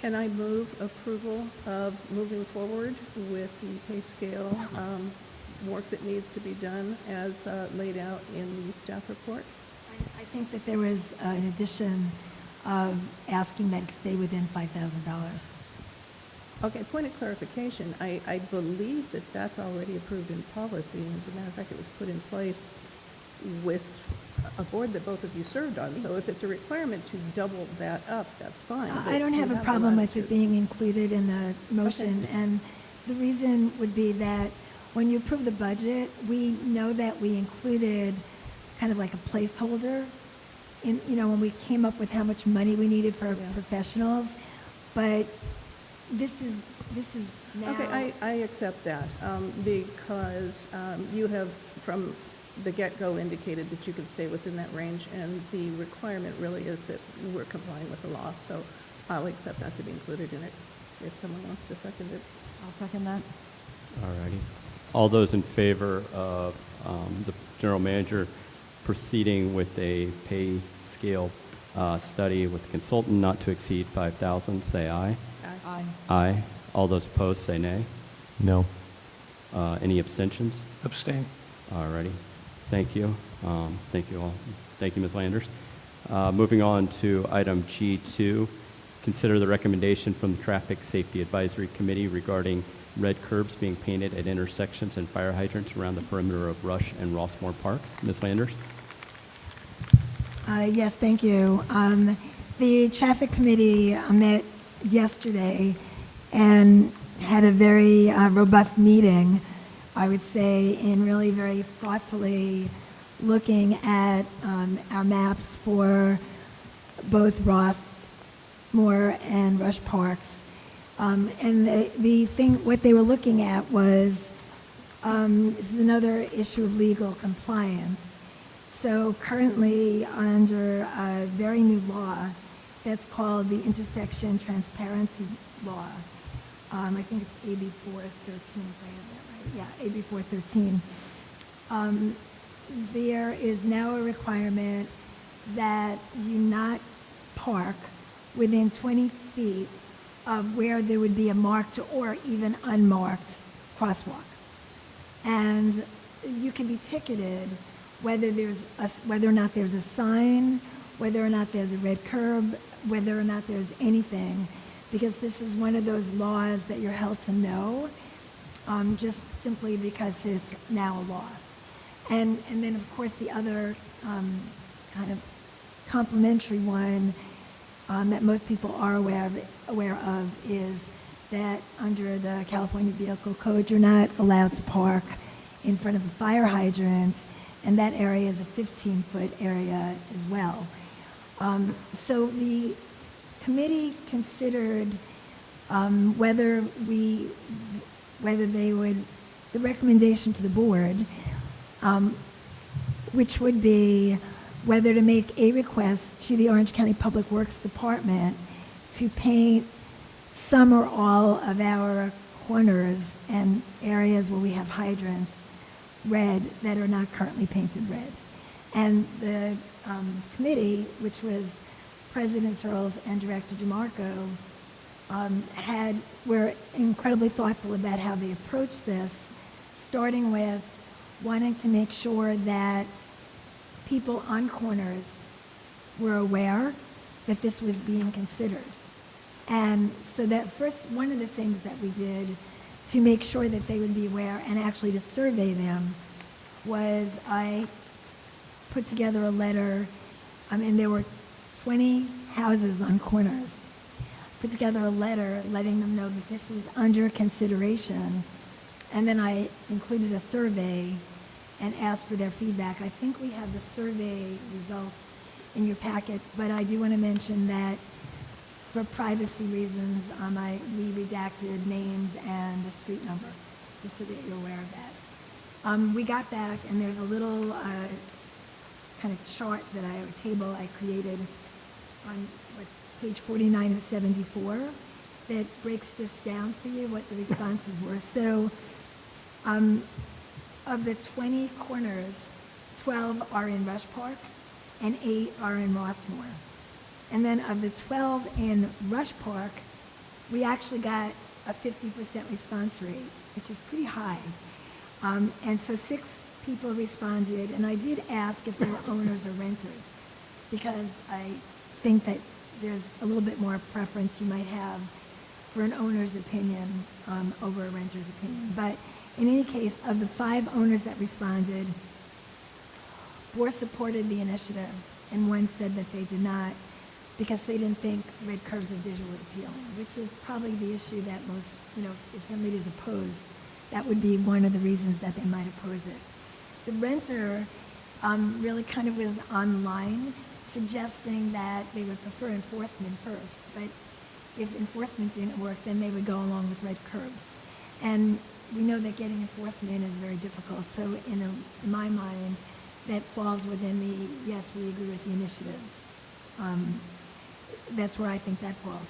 S10: Can I move approval of moving forward with the pay scale work that needs to be done as laid out in the staff report?
S8: I think that there was an addition of asking that it stay within $5,000.
S10: Okay, point of clarification. I believe that that's already approved in policy, and as a matter of fact, it was put in place with a board that both of you served on. So if it's a requirement to double that up, that's fine.
S8: I don't have a problem with it being included in the motion,
S10: Okay.
S8: and the reason would be that when you approve the budget, we know that we included kind of like a placeholder in, when we came up with how much money we needed for
S10: Yeah.
S8: professionals, but this is now.
S10: Okay, I accept that, because you have, from the get-go, indicated that you can stay within that range, and the requirement really is that we're complying with the law, so I'll accept that to be included in it, if someone wants to second it.
S6: I'll second that.
S1: All righty. All those in favor of the general manager proceeding with a pay scale study with the consultant not to exceed 5,000, say aye.
S6: Aye.
S1: Aye. All those opposed, say nay.
S3: No.
S1: Any abstentions?
S7: Abstain.
S1: All righty. Thank you. Thank you all. Thank you, Ms. Landers. Moving on to item G2, consider the recommendation from the Traffic Safety Advisory Committee regarding red curbs being painted at intersections and fire hydrants around the perimeter of Rush and Rossmoor Park. Ms. Landers?
S8: Yes, thank you. The traffic committee met yesterday and had a very robust meeting, I would say, and really very thoughtfully looking at our maps for both Rossmoor and Rush Parks. And the thing, what they were looking at was, this is another issue of legal compliance. So currently, under a very new law that's called the Intersection Transparency Law, I think it's AB 413, if I have that right. Yeah, AB 413. There is now a requirement that you not park within 20 feet of where there would be a marked or even unmarked crosswalk. And you can be ticketed whether or not there's a sign, whether or not there's a red curb, whether or not there's anything, because this is one of those laws that you're held to know, just simply because it's now a law. And then, of course, the other kind of complementary one that most people are aware of is that under the California Vehicle Code, you're not allowed to park in front of a fire hydrant, and that area is a 15-foot area as well. So the committee considered whether the recommendation to the board which would be whether to make a request to the Orange County Public Works Department to paint some or all of our corners and areas where we have hydrants red that are not currently painted red. And the committee, which was President Searles and Director DeMarco, were incredibly thoughtful about how they approached this, starting with wanting to make sure that people on corners were aware that this was being considered. And so that first, one of the things that we did to make sure that they would be aware and actually to survey them was I put together a letter, and there were 20 houses on corners. Put together a letter letting them know that this was under consideration, and then I included a survey and asked for their feedback. I think we have the survey results in your packet, but I do want to mention that for privacy reasons, we redacted names and the street number, just so that you're aware of that. We got back, and there's a little kind of chart that a table I created on page 49 of 74 that breaks this down for you, what the responses were. So of the 20 corners, 12 are in Rush Park and 8 are in Rossmoor. And then of the 12 in Rush Park, we actually got a 50% response rate, which is pretty high. And so 6 people responded, and I did ask if they were owners or renters, because I think that there's a little bit more preference you might have for an owner's opinion over a renter's opinion. But in any case, of the 5 owners that responded, 4 supported the initiative, and 1 said that they did not, because they didn't think red curbs are visually appealing, which is probably the issue that most, if somebody is opposed, that would be one of the reasons that they might oppose it. The renter really kind of was online, suggesting that they would prefer enforcement first, but if enforcement didn't work, then they would go along with red curbs. And we know that getting enforcement is very difficult, so in my mind, that falls within the, yes, we agree with the initiative. That's where I think that falls.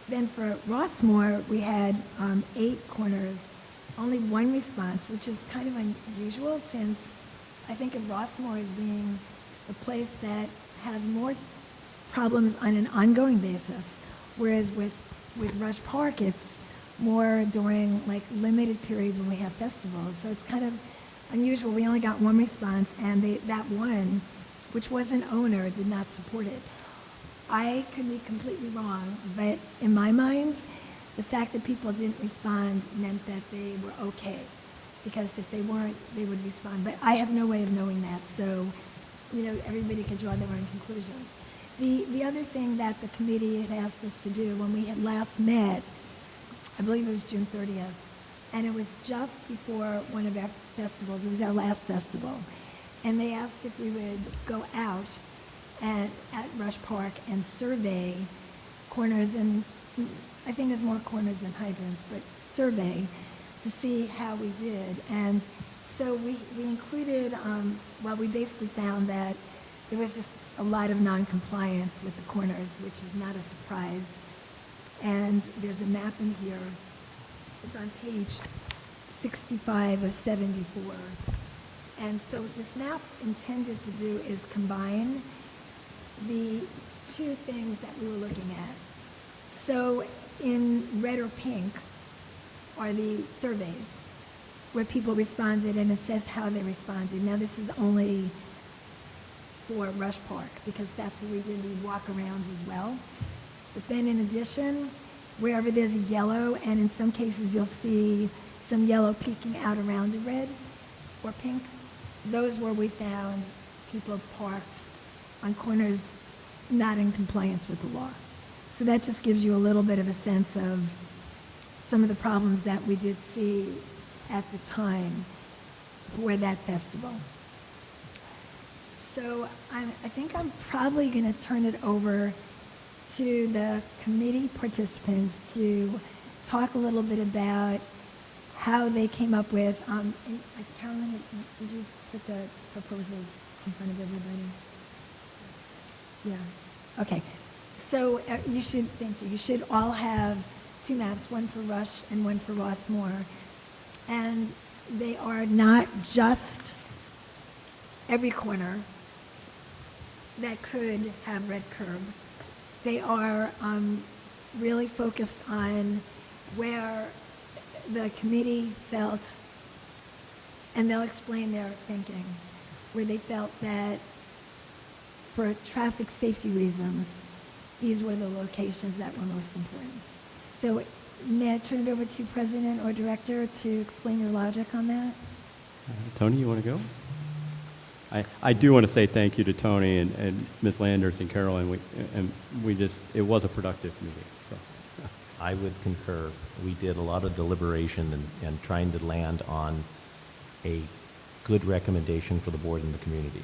S8: Then for Rossmoor, we had 8 corners, only 1 response, which is kind of unusual, since I think of Rossmoor as being a place that has more problems on an ongoing basis, whereas with Rush Park, it's more during limited periods when we have festivals. So it's kind of unusual. We only got 1 response, and that one, which was an owner, did not support it. I could be completely wrong, but in my mind, the fact that people didn't respond meant that they were okay, because if they weren't, they would respond. But I have no way of knowing that, so everybody can draw their own conclusions. The other thing that the committee had asked us to do when we had last met, I believe it was June 30th, and it was just before one of our festivals. It was our last festival, and they asked if we would go out at Rush Park and survey corners, and I think there's more corners than hydrants, but survey to see how we did. And so we included, we basically found that there was just a lot of non-compliance with the corners, which is not a surprise. And there's a map in here. It's on page 65 of 74. And so this map intended to do is combine the 2 things that we were looking at. So in red or pink are the surveys where people responded, and it says how they responded. Now this is only for Rush Park, because that's where we did the walk-arounds as well. But then in addition, wherever there's a yellow, and in some cases you'll see some yellow peeking out around a red or pink, those where we found people parked on corners not in compliance with the law. So that just gives you a little bit of a sense of some of the problems that we did see at the time for that festival. So I think I'm probably going to turn it over to the committee participants to talk a little bit about how they came up with, Carolyn, did you put the proposals in front of everybody. Yeah, okay. So you should, thank you, you should all have two maps, one for Rush and one for Rossmoor. And they are not just every corner that could have red curb. They are really focused on where the committee felt, and they'll explain their thinking, where they felt that for traffic safety reasons, these were the locations that were most important. So may I turn it over to President or Director to explain your logic on that?
S1: Tony, you want to go? I do want to say thank you to Tony and Ms. Landers and Carolyn. It was a productive meeting. So.
S3: I would concur. We did a lot of deliberation and trying to land on a good recommendation for the board and the community.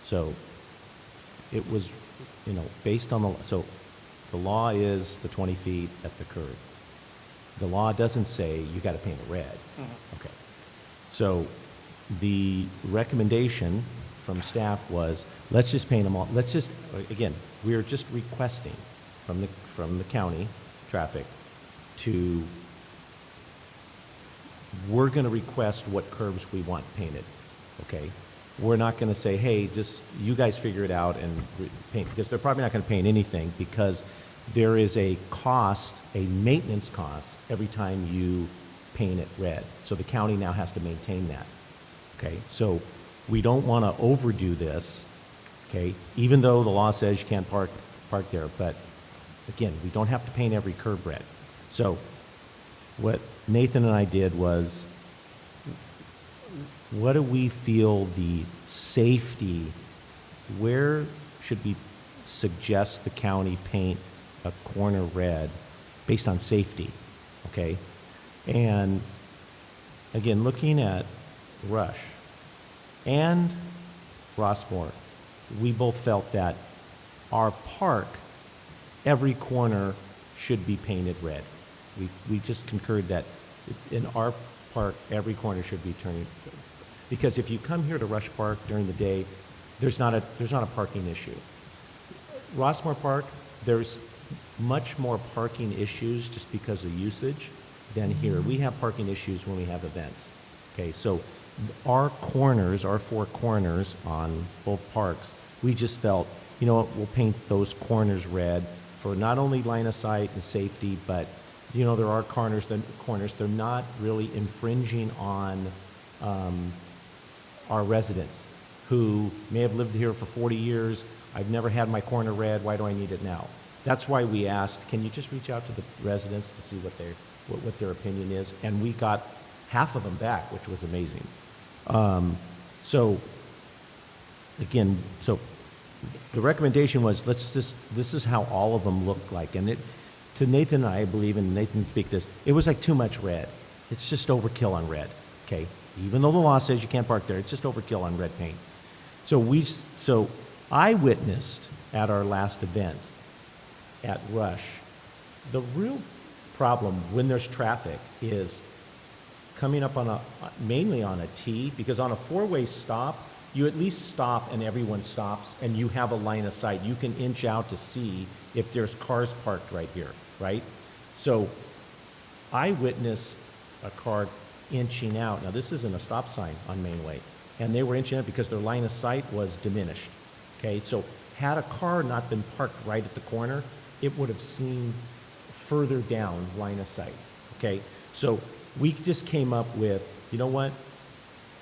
S3: So it was, based on so the law is the 20 feet at the curb. The law doesn't say you got to paint it red. Okay. So the recommendation from staff was, let's just paint them all. Let's just, again, we're just requesting from the county traffic to, we're going to request what curbs we want painted, okay? We're not going to say, hey, just you guys figure it out and paint, because they're probably not going to paint anything, because there is a cost, a maintenance cost, every time you paint it red. So the county now has to maintain that, okay? So we don't want to overdo this, okay? Even though the law says you can't park there, but again, we don't have to paint every curb red. So what Nathan and I did was, what do we feel the safety, where should we suggest the county paint a corner red based on safety, okay? And again, looking at Rush and Rossmoor, we both felt that our park, every corner should be painted red. We just concurred that in our park, every corner should be turning, because if you come here to Rush Park during the day, there's not a parking issue. Rossmoor Park, there's much more parking issues just because of usage than here. We have parking issues when we have events. Okay, so our corners, our four corners on both parks, we just felt, you know what, we'll paint those corners red for not only line of sight and safety, but there are corners, they're not really infringing on our residents who may have lived here for 40 years. I've never had my corner red, why do I need it now? That's why we asked, can you just reach out to the residents to see what their opinion is? And we got half of them back, which was amazing. So again, the recommendation was, this is how all of them look like. And to Nathan and I believe, and Nathan can speak this, it was like too much red. It's just overkill on red, okay? Even though the law says you can't park there, it's just overkill on red paint. So I witnessed at our last event at Rush, the real problem when there's traffic is coming up mainly on a T, because on a four-way stop, you at least stop and everyone stops and you have a line of sight. You can inch out to see if there's cars parked right here, right? So I witnessed a car inching out. Now this isn't a stop sign on Mainway, and they were inching out because their line of sight was diminished, okay? So had a car not been parked right at the corner, it would have seen further down line of sight, okay? So we just came up with, you know what?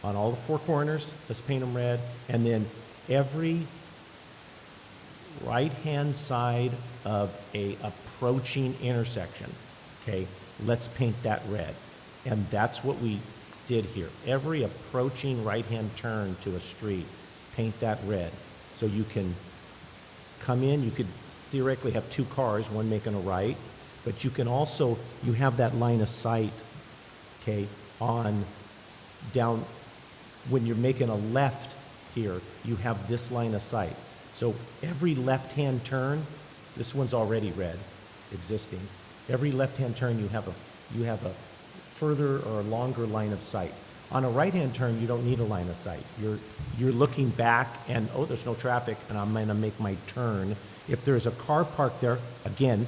S3: On all the four corners, let's paint them red, and then every right-hand side of a approaching intersection, okay, let's paint that red. And that's what we did here. Every approaching right-hand turn to a street, paint that red. So you can come in, you could theoretically have two cars, one making a right, but you can also, you have that line of sight, okay, on down, when you're making a left here, you have this line of sight. So every left-hand turn, this one's already red, existing. Every left-hand turn, you have a further or a longer line of sight. On a right-hand turn, you don't need a line of sight. You're looking back and, oh, there's no traffic, and I'm gonna make my turn. If there's a car parked there, again,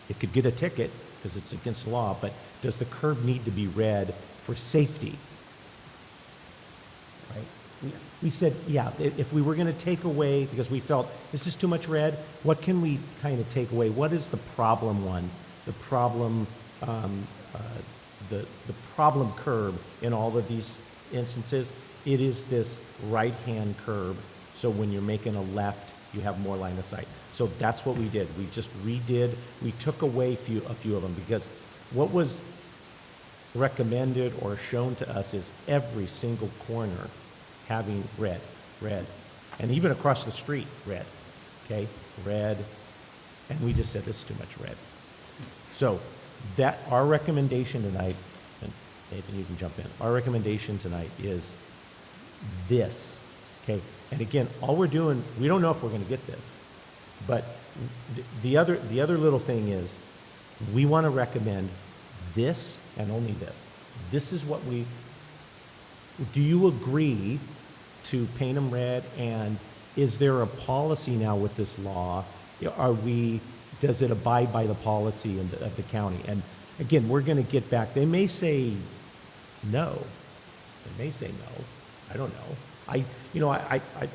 S3: it could get a ticket because it's against the law, but does the curb need to be red for safety? Right? We said, yeah, if we were going to take away, because we felt this is too much red, what can we kind of take away? What is the problem one? The problem, the problem curb in all of these instances, it is this right-hand curb. So when you're making a left, you have more line of sight. So that's what we did. We just redid, we took away a few of them, because what was recommended or shown to us is every single corner having red, and even across the street, red, okay, red, and we just said this is too much red. So that, our recommendation tonight, and Nathan, you can jump in, our recommendation tonight is this, okay, and again, all we're doing, we don't know if we're going to get this, but the other little thing is, we want to recommend this and only this. This is what we, do you agree to paint them red? And is there a policy now with this law? Does it abide by the policy of the county? And again, we're going to get back. They may say no. They may say no. I don't know.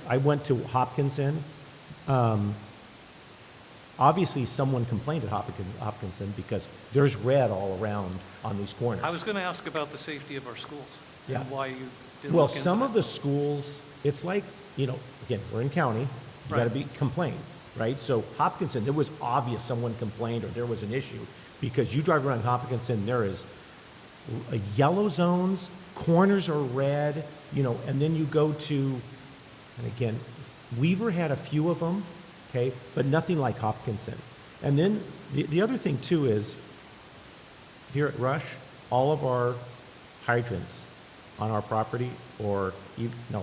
S3: I went to Hopkinson. Obviously, someone complained at Hopkinson because there's red all around on these corners.
S7: I was going to ask about the safety of our schools.
S3: Yeah.
S7: And why you didn't
S3: Well,
S7: look into
S3: some
S7: that.
S3: of the schools, it's like, again, we're in county, you got to
S7: Right.
S3: be complained, right? So Hopkinson, it was obvious someone complained or there was an issue, because you drive around Hopkinson, there is yellow zones, corners are red, and then you go to, and again, Weaver had a few of them, okay, but nothing like Hopkinson. And then the other thing too is, here at Rush, all of our hydrants on our property, on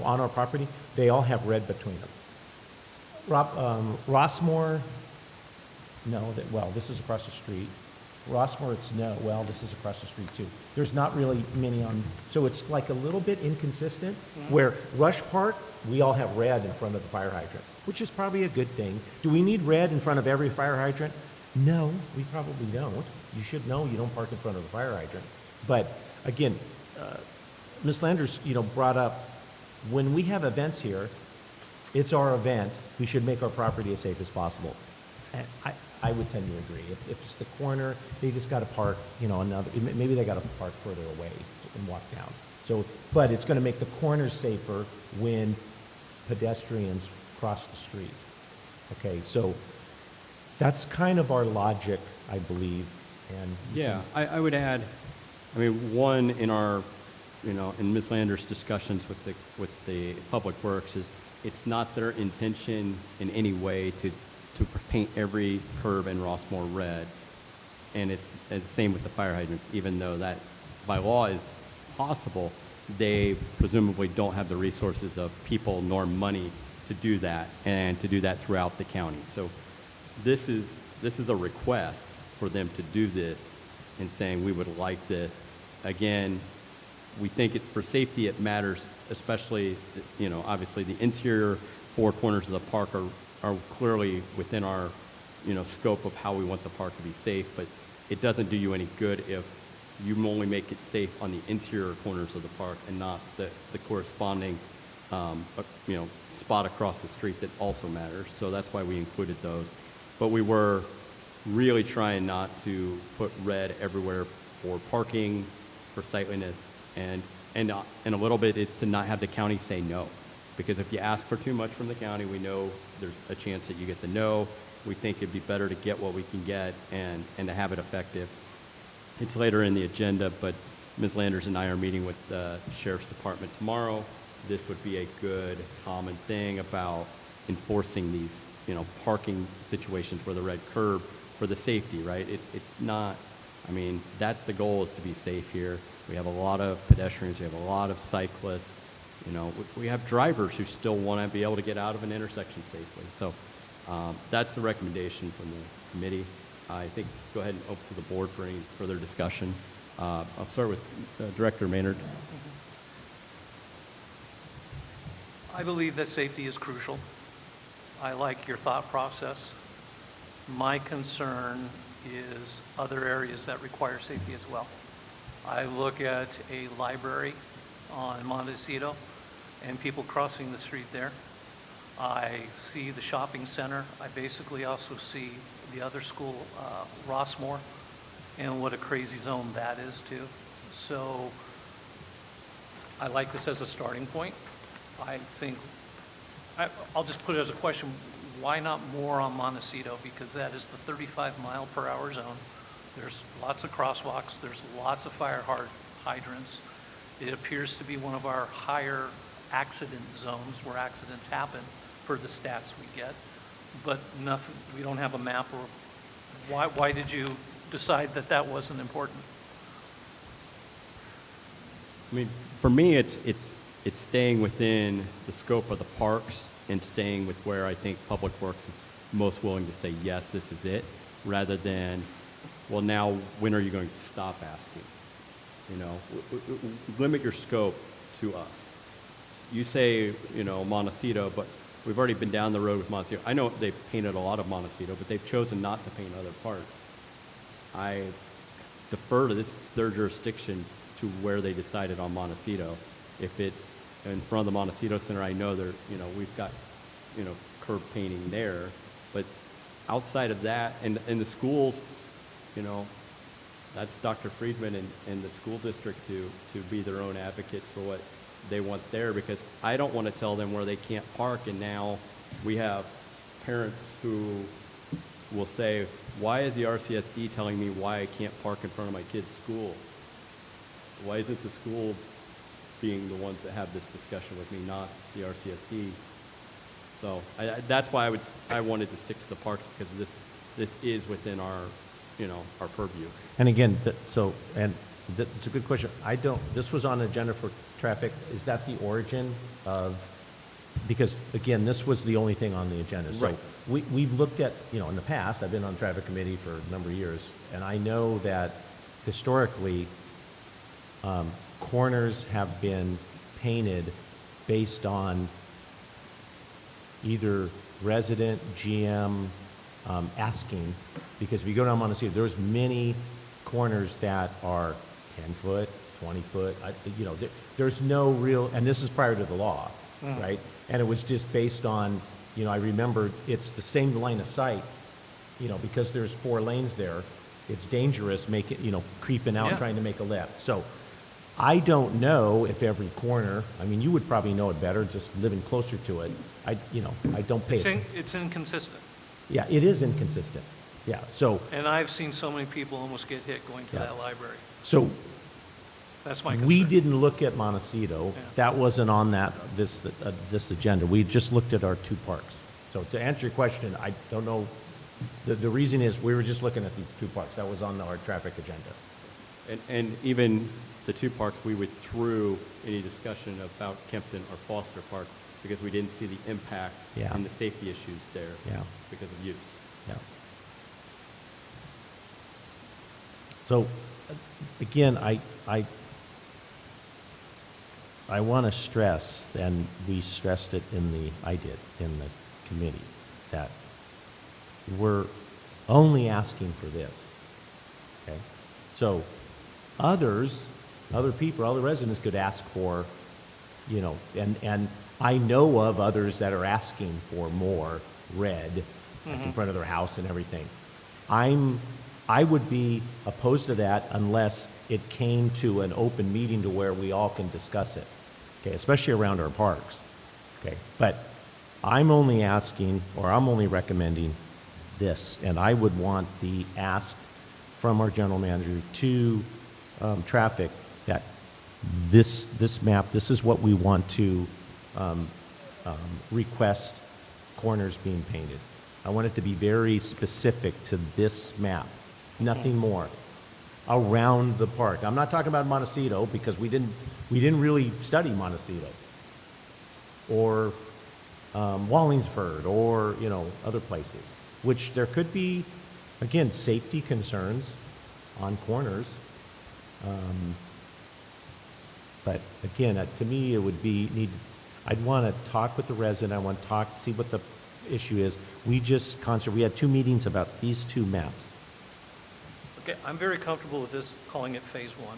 S3: our property, they all have red between them. Rossmoor, no, this is across the street. Rossmoor, this is across the street too. There's not really many on, so it's like a little bit inconsistent, where Rush Park, we all have red in front of the fire hydrant, which is probably a good thing. Do we need red in front of every fire hydrant? No, we probably don't. You should know you don't park in front of the fire hydrant. But again, Ms. Landers, brought up, when we have events here, it's our event, we should make our property as safe as possible. And I would tend to agree. If it's the corner, they just got to park, maybe they got to park further away and walk down. So, but it's going to make the corners safer when pedestrians cross the street. Okay, so that's kind of our logic, I believe. And
S1: Yeah, I would add, one in our, in Ms. Lander's discussions with the Public Works is, it's not their intention in any way to paint every curb in Rossmoor red. And it's the same with the fire hydrants, even though that by law is possible, they presumably don't have the resources of people nor money to do that, and to do that throughout the county. So this is a request for them to do this, and saying we would like this. Again, we think for safety it matters, especially, obviously the interior four corners of the park are clearly within our, scope of how we want the park to be safe, but it doesn't do you any good if you only make it safe on the interior corners of the park and not the corresponding, spot across the street that also matters. So that's why we included those. But we were really trying not to put red everywhere for parking, for sightliness, and a little bit is to not have the county say no. Because if you ask for too much from the county, we know there's a chance that you get the no. We think it'd be better to get what we can get and to have it effective. It's later in the agenda, but Ms. Landers and I are meeting with the Sheriff's Department tomorrow. This would be a good common thing about enforcing these, parking situations where the red curb for the safety, right? It's not, that's the goal, is to be safe here. We have a lot of pedestrians, we have a lot of cyclists. We have drivers who still want to be able to get out of an intersection safely. So that's the recommendation from the committee. I think go ahead and open to the board for any further discussion. I'll start with Director Maynard.
S7: I believe that safety is crucial. I like your thought process. My concern is other areas that require safety as well. I look at a library on Montecito and people crossing the street there. I see the shopping center. I basically also see the other school, Rossmoor, and what a crazy zone that is too. So I like this as a starting point. I think, I'll just put it as a question, why not more on Montecito? Because that is the 35-mile-per-hour zone. There's lots of crosswalks, there's lots of fire hydrants. It appears to be one of our higher accident zones where accidents happen per the stats we get, but nothing, we don't have a map. Or why did you decide that that wasn't important?
S1: I mean, for me, it's staying within the scope of the parks and staying with where I think Public Works is most willing to say, yes, this is it, rather than, well, now, when are you going to stop asking? You know, limit your scope to us. You say, you know, Montecito, but we've already been down the road with Montecito. I know they've painted a lot of Montecito, but they've chosen not to paint other parts. I defer to their jurisdiction to where they decided on Montecito. If it's in front of the Montecito Center, I know they're, you know, we've got, you know, curb painting there, but outside of that, and the schools, you know, that's Dr. Friedman and the school district to be their own advocates for what they want there, because I don't want to tell them where they can't park, and now we have parents who will say, why is the RCSD telling me why I can't park in front of my kid's school? Why isn't the school being the ones that have this discussion with me, not the RCSD? So that's why I wanted to stick to the parks, because this is within our, you know, our purview.
S3: And again, it's a good question. This was on the agenda for traffic. Is that the origin of, because again, this was the only thing on the agenda. So
S1: Right.
S3: we've looked at, you know, in the past, I've been on the traffic committee for a number of years, and I know that historically, corners have been painted based on either resident, GM, asking, because if you go down Montecito, there's many corners that are 10 foot, 20 foot, you know, there's no real, and this is prior to the law, right? And it was just based on, you know, I remember it's the same line of sight, you know, because there's 4 lanes there, it's dangerous, creeping out,
S7: Yeah.
S3: trying to make a left. So I don't know if every corner, I mean, you would probably know it better, just living closer to it. I don't pay attention.
S7: It's inconsistent.
S3: Yeah, it is inconsistent. Yeah, so,
S7: And I've seen so many people almost get hit going to
S3: Yeah.
S7: that library.
S3: so
S7: That's my concern.
S3: we didn't look at Montecito.
S7: Yeah.
S3: That wasn't on this agenda. We just looked at our 2 parks. So to answer your question, I don't know. The reason is we were just looking at these 2 parks. That was on our traffic agenda.
S1: And even the 2 parks, we withdrew any discussion about Kempton or Foster Park because we didn't see the impact
S3: Yeah.
S1: and the safety issues there
S3: Yeah.
S1: because of use.
S3: Yeah. So, again, I want to stress, and we stressed it in the committee, that we're only asking for this, okay? So, other people, other residents could ask for, you know, and I know of others that are asking for more red like in front of their house and everything. I would be opposed to that unless it came to an open meeting to where we all can discuss it, okay, especially around our parks, okay? But I'm only asking, or I'm only recommending this, and I would want the ask from our general manager to traffic that this map, this is what we want to request corners being painted. I want it to be very specific to this map, nothing more, around the park. I'm not talking about Montecito because we didn't really study Montecito or Wallingford or, you know, other places, which there could be, again, safety concerns on corners. But again, to me, it would be I'd want to talk with the resident, I want to talk, see what the issue is. We had 2 meetings about these 2 maps.
S7: Okay, I'm very comfortable with this, calling it Phase 1.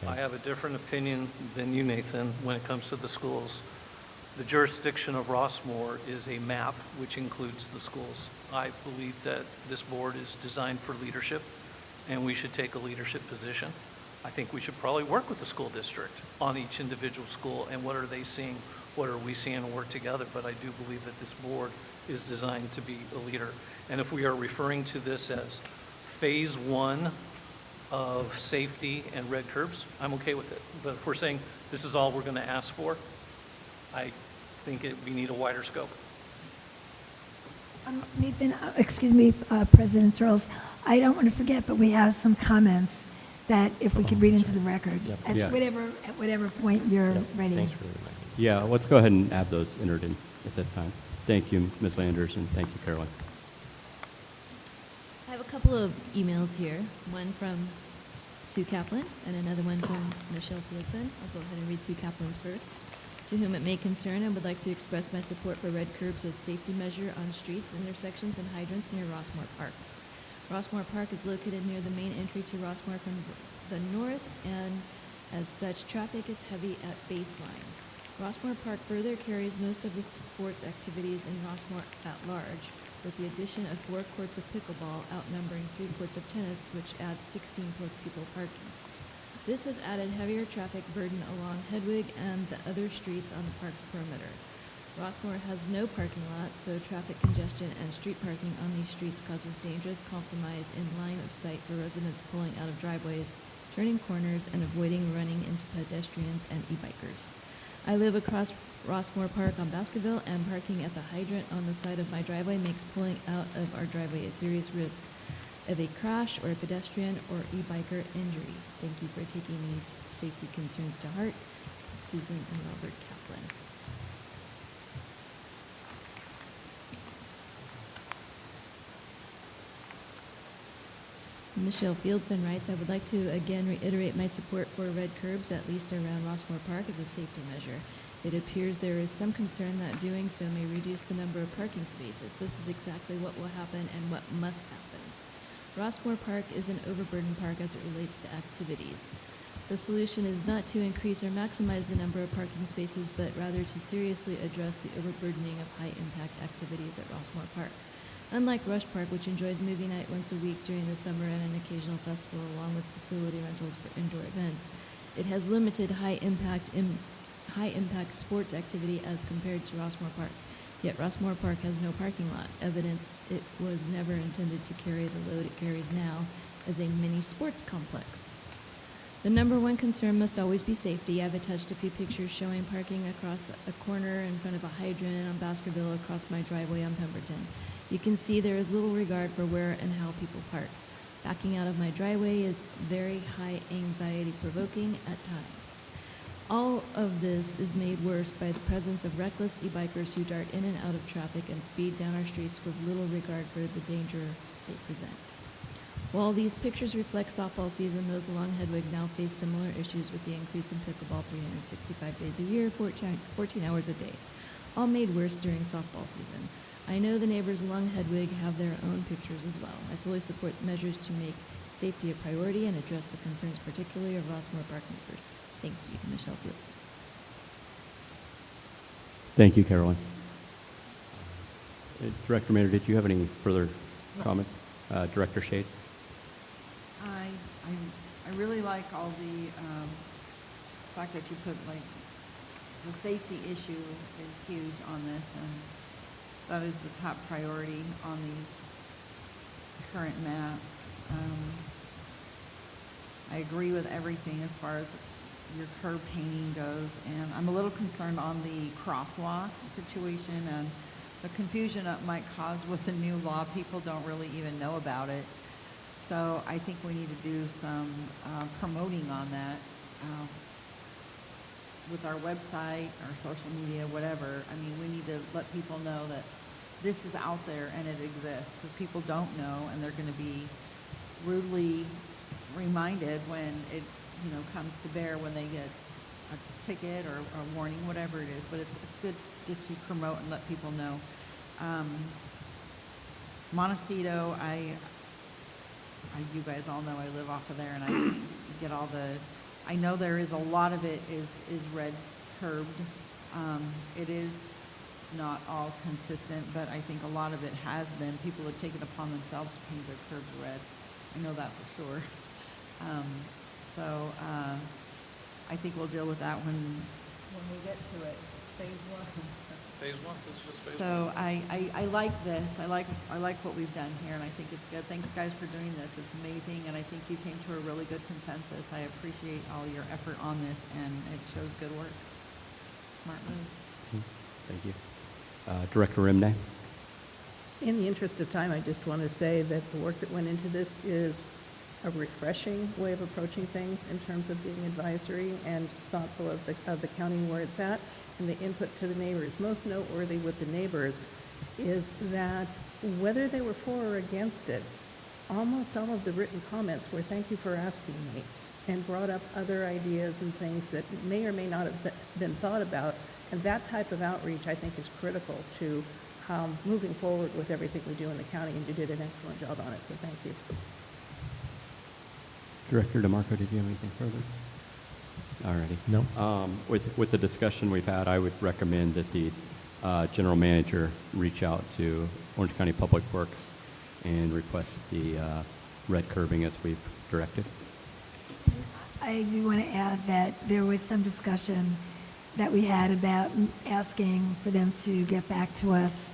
S3: Okay.
S7: I have a different opinion than you, Nathan, when it comes to the schools. The jurisdiction of Rossmoor is a map which includes the schools. I believe that this board is designed for leadership, and we should take a leadership position. I think we should probably work with the school district on each individual school and what are they seeing, what are we seeing, and work together. But I do believe that this board is designed to be a leader. And if we are referring to this as Phase 1 of safety and red curbs, I'm okay with it. But if we're saying this is all we're going to ask for, I think we need a wider scope.
S8: Nathan, excuse me, President Searles, I don't want to forget, but we have some comments that if we could read into the record
S3: Yep.
S8: at
S1: Yeah.
S8: whatever point you're
S3: Yep,
S8: ready.
S3: Thanks for reminding me.
S1: Yeah, let's go ahead and add those entered in at this time. Thank you, Ms. Landers, and thank you, Carolyn.
S2: I have a couple of emails here, one from Sue Kaplan and another one from Michelle Fieldson. I'll go ahead and read Sue Kaplan's first. To whom it may concern, I would like to express my support for red curbs as safety measure on streets, intersections, and hydrants near Rossmoor Park. Rossmoor Park is located near the main entry to Rossmoor from the north, and as such, traffic is heavy at baseline. Rossmoor Park further carries most of the sports activities in Rossmoor at large, with the addition of 4 courts of pickleball outnumbering 3 courts of tennis, which adds 16 plus people parking. This has added heavier traffic burden along Hedwig and the other streets on the park's perimeter. Rossmoor has no parking lot, so traffic congestion and street parking on these streets causes dangerous compromise in line of sight for residents pulling out of driveways, turning corners, and avoiding running into pedestrians and e-bikers. I live across Rossmoor Park on Baskerville, and parking at the hydrant on the side of my driveway makes pulling out of our driveway a serious risk of a crash or a pedestrian or e-biker injury. Thank you for taking these safety concerns to heart. Susan and Robert Kaplan. Michelle Fieldson writes, I would like to again reiterate my support for red curbs, at least around Rossmoor Park, as a safety measure. It appears there is some concern that doing so may reduce the number of parking spaces. This is exactly what will happen and what must happen. Rossmoor Park is an overburdened park as it relates to activities. The solution is not to increase or maximize the number of parking spaces, but rather to seriously address the overburdening of high-impact activities at Rossmoor Park. Unlike Rush Park, which enjoys movie night once a week during the summer and an occasional festival, along with facility rentals for indoor events, it has limited high-impact sports activity as compared to Rossmoor Park. Yet Rossmoor Park has no parking lot, evidence it was never intended to carry the load it carries now as a mini sports complex. The number one concern must always be safety. I've attached a few pictures showing parking across a corner in front of a hydrant on Baskerville across my driveway on Pemberton. You can see there is little regard for where and how people park. Backing out of my driveway is very high anxiety provoking at times. All of this is made worse by the presence of reckless e-bikers who dart in and out of traffic and speed down our streets with little regard for the danger they present. While these pictures reflect softball season, those along Hedwig now face similar issues with the increase in pickleball 365 days a year, 14 hours a day, all made worse during softball season. I know the neighbors along Hedwig have their own pictures as well. I fully support measures to make safety a priority and address the concerns particularly of Rossmoor Park neighbors. Thank you, Michelle Fieldson.
S1: Thank you, Carolyn. Director Maynard, did you have any further comments? Director Shade?
S6: I really like all the fact that you put, like, the safety issue is huge on this, and that is the top priority on these current maps. I agree with everything as far as your curb painting goes, and I'm a little concerned on the crosswalks situation and the confusion it might cause with the new law. People don't really even know about it. So I think we need to do some promoting on that with our website, our social media, whatever. I mean, we need to let people know that this is out there and it exists, because people don't know, and they're going to be rudely reminded when it, comes to bear when they get ticket or a warning, whatever it is, but it's good just to promote and let people know. Montecito, you guys all know I live off of there, and I get all I know there is a lot of it is red curbed. It is not all consistent, but I think a lot of it has been. People have taken upon themselves to paint their curbs red. I know that for sure. I think we'll deal with that when we get to it, phase one.
S7: Phase one, this is just phase one.
S6: So I like this. I like what we've done here, and I think it's good. Thanks, guys, for doing this. It's amazing, and I think you came to a really good consensus. I appreciate all your effort on this, and it shows good work. Smart moves.
S1: Thank you. Director Rimney?
S10: In the interest of time, I just want to say that the work that went into this is a refreshing way of approaching things in terms of being advisory and thoughtful of the county where it's at and the input to the neighbors. Most noteworthy with the neighbors is that whether they were for or against it, almost all of the written comments were "thank you for asking me," and brought up other ideas and things that may or may not have been thought about. And that type of outreach, I think, is critical to moving forward with everything we do in the county, and you did an excellent job on it, so thank you.
S1: Director DeMarco, did you have anything further? Alrighty.
S3: No.
S1: With the discussion we've had, I would recommend that the general manager reach out to Orange County Public Works and request the red curbing as we've directed.
S8: I do want to add that there was some discussion that we had about asking for them to get back to us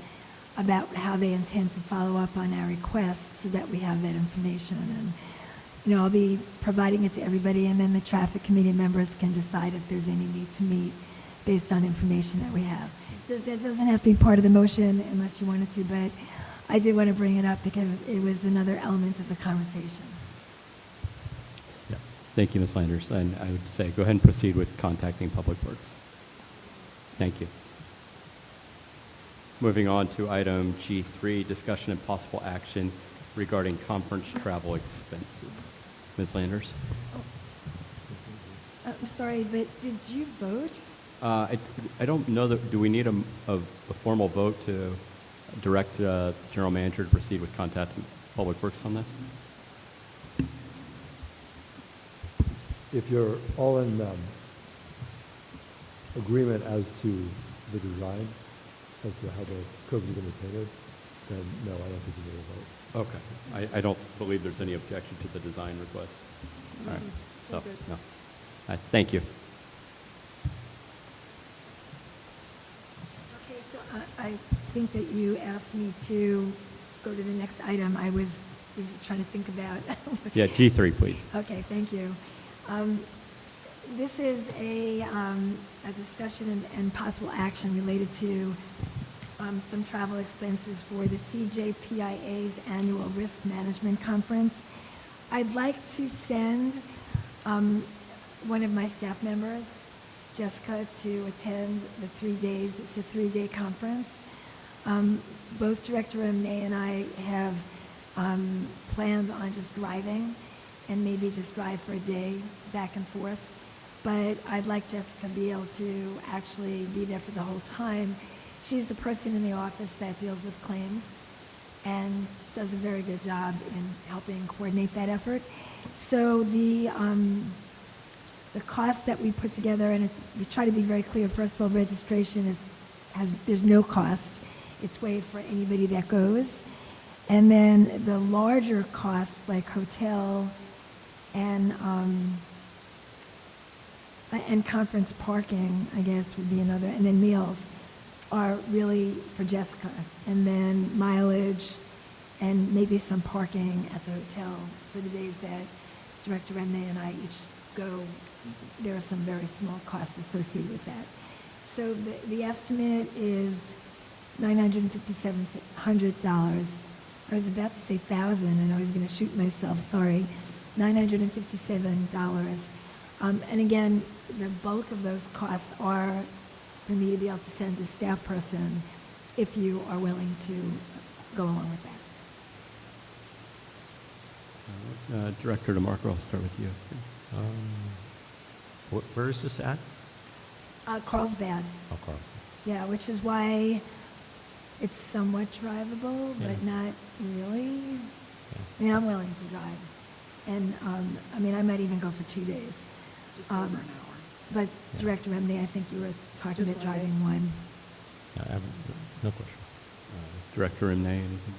S8: about how they intend to follow up on our requests so that we have that information. And, I'll be providing it to everybody, and then the traffic committee members can decide if there's any need to meet based on information that we have. That doesn't have to be part of the motion unless you wanted to, but I did want to bring it up because it was another element of the conversation.
S1: Yeah. Thank you, Ms. Landers. And I would say go ahead and proceed with contacting Public Works. Thank you. Moving on to item G3, discussion and possible action regarding conference travel expenses. Ms. Landers?
S8: I'm sorry, but did you vote?
S1: I don't know that, do we need a formal vote to direct general manager to proceed with contacting Public Works on this?
S11: If you're all in agreement as to the design, as to how the curb is going to be painted, then no, I don't think you need a vote.
S1: Okay. I don't believe there's any objection to the design request. All right. So, no. All right. Thank you.
S8: Okay, so I think that you asked me to go to the next item. I was busy trying to think about.
S1: Yeah, G3, please.
S8: Okay, thank you. This is a discussion and possible action related to some travel expenses for the CJPIA's annual risk management conference. I'd like to send one of my staff members, Jessica, to attend the 3 days. It's a 3-day conference. Both Director Rimney and I have planned on just driving and maybe just drive for a day back and forth. But I'd like Jessica to be able to actually be there for the whole time. She's the person in the office that deals with claims and does a very good job in helping coordinate that effort. So the cost that we put together, and we try to be very clear. First of all, registration there's no cost. It's waived for anybody that goes. And then the larger costs like hotel and conference parking, I guess, would be another, and then meals are really for Jessica. And then mileage and maybe some parking at the hotel for the days that Director Rimney and I each go. There are some very small costs associated with that. So the estimate is $957. I was about to say 1,000, and I was going to shoot myself. Sorry, $957. And again, the bulk of those costs are for me to be able to send a staff person if you are willing to go along with that.
S1: Director DeMarco, I'll start with you.
S3: Where is this at?
S8: Carlsbad.
S3: Oh, Carl.
S8: Yeah, which is why it's somewhat drivable, but
S3: Yeah.
S8: not really.
S3: Yeah.
S8: I mean, I'm willing to drive. And, I mean, I might even go for 2 days.
S6: It's just over an hour.
S8: But Director Remedy, I think you were talking
S10: Just
S8: about
S10: one day.
S8: driving one.
S3: I have no question.
S1: Director Imnay, anything?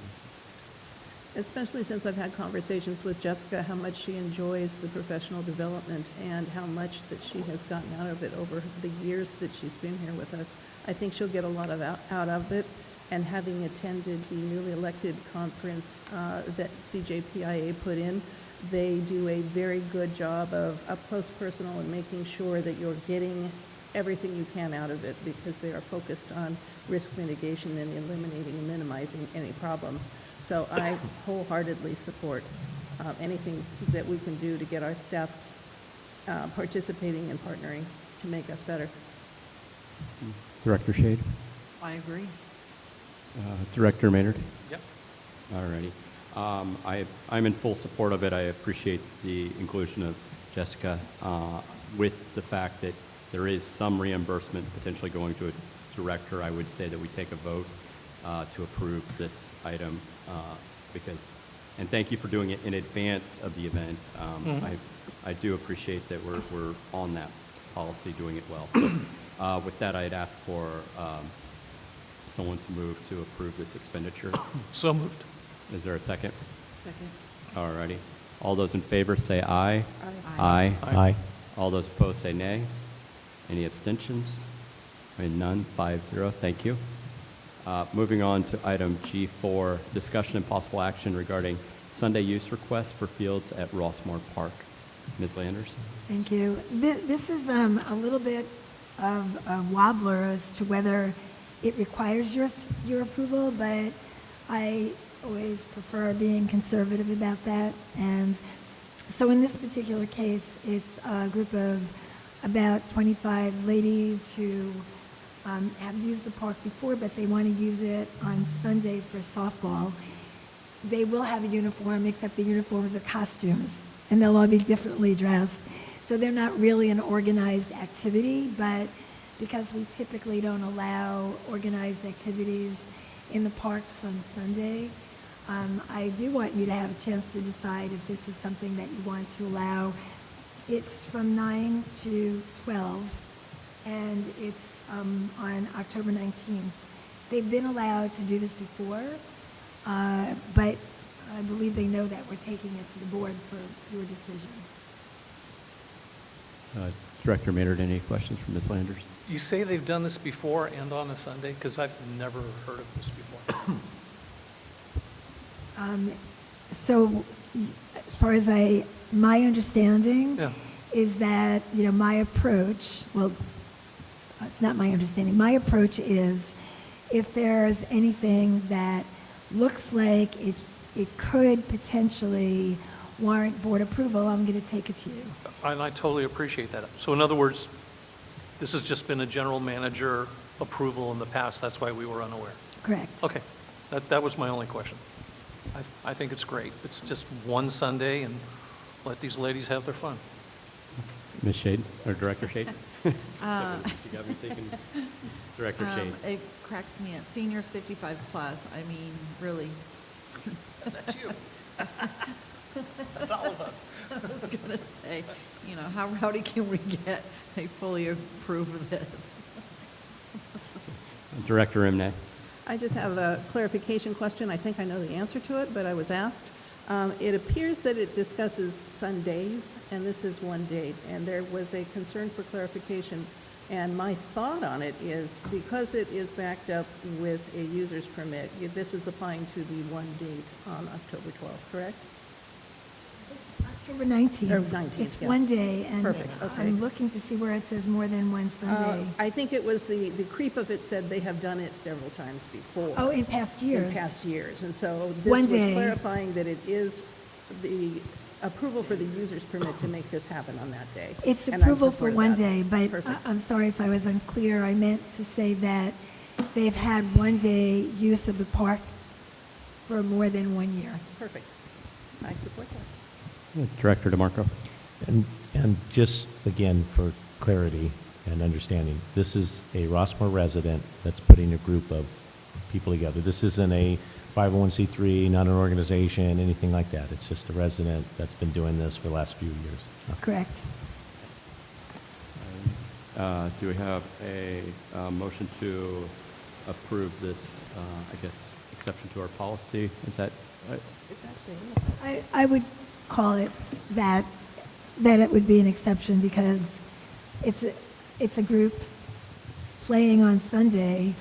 S10: Especially since I've had conversations with Jessica, how much she enjoys the professional development and how much that she has gotten out of it over the years that she's been here with us. I think she'll get a lot of out of it. And having attended the newly elected conference that CJPIA put in, they do a very good job of up close personal and making sure that you're getting everything you can out of it because they are focused on risk mitigation and eliminating and minimizing any problems. So I wholeheartedly support anything that we can do to get our staff participating and partnering to make us better.
S1: Director Shade?
S6: I agree.
S1: Director Maynard?
S7: Yep.
S1: Alrighty. I'm in full support of it. I appreciate the inclusion of Jessica with the fact that there is some reimbursement potentially going to a director. I would say that we take a vote to approve this item because, and thank you for doing it in advance of the event. I do appreciate that we're on that policy, doing it well. So with that, I'd ask for someone to move to approve this expenditure.
S7: So moved.
S1: Is there a second?
S6: Second.
S1: All righty. All those in favor say aye.
S6: Aye.
S3: Aye.
S1: All those opposed say nay. Any abstentions? None. 5-0. Thank you. Moving on to item G4, discussion and possible action regarding Sunday use requests for fields at Rossmoor Park. Ms. Landers?
S8: Thank you. This is a little bit of a wobbler as to whether it requires your approval, but I always prefer being conservative about that. And so in this particular case, it's a group of about 25 ladies who have used the park before, but they want to use it on Sunday for softball. They will have a uniform, except the uniforms are costumes, and they'll all be differently dressed. So they're not really an organized activity, but because we typically don't allow organized activities in the parks on Sunday, I do want you to have a chance to decide if this is something that you want to allow. It's from 9 to 12, and it's on October 19th. They've been allowed to do this before, but I believe they know that we're taking it to the board for your decision.
S1: Director Maynard, any questions from Ms. Landers?
S7: You say they've done this before and on a Sunday? Because I've never heard of this before.
S8: So as far as my understanding
S7: Yeah.
S8: is that, my approach, well, it's not my understanding. My approach is if there's anything that looks like it could potentially warrant board approval, I'm going to take it to you.
S7: And I totally appreciate that. So in other words, this has just been a general manager approval in the past. That's why we were unaware.
S8: Correct.
S7: Okay. That was my only question. I think it's great. It's just one Sunday, and let these ladies have their fun.
S1: Ms. Shade, or Director Shade? You got me thinking Director Shade.
S6: It cracks me up. Seniors 55 plus, I mean, really.
S7: That's you. That's all of us.
S6: I was going to say, how rowdy can we get? I fully approve of this.
S1: Director Imnay?
S10: I just have a clarification question. I think I know the answer to it, but I was asked. It appears that it discusses Sundays, and this is one date, and there was a concern for clarification. And my thought on it is, because it is backed up with a user's permit, this is applying to the one date on October 12th, correct?
S8: October 19th.
S10: Or 19th,
S8: It's
S10: yeah.
S8: one day, and
S10: Perfect, okay.
S8: I'm looking to see where it says more than one Sunday.
S10: I think it was the creep of it said they have done it several times before.
S8: Oh, in past years.
S10: In past years. And so this
S8: One
S10: was
S8: day.
S10: clarifying that it is the approval for the user's permit to make this happen on that day.
S8: It's
S10: And I'm
S8: approval for
S10: supportive of
S8: one
S10: that.
S8: day, but
S10: Perfect.
S8: I'm sorry if I was unclear. I meant to say that they've had one day use of the park for more than 1 year.
S10: Perfect. I support that.
S1: Director DeMarco?
S3: And just, again, for clarity, and understanding. This is a Rossmoor resident that's putting a group of people together. This isn't a 501c3, not an organization, anything like that. It's just a resident that's been doing this for the last few years.
S8: Correct.
S1: Do we have a motion to approve this, I guess, exception to our policy? Is that,
S10: It's actually,
S8: I would call it that it would be an exception because it's a group playing on Sunday.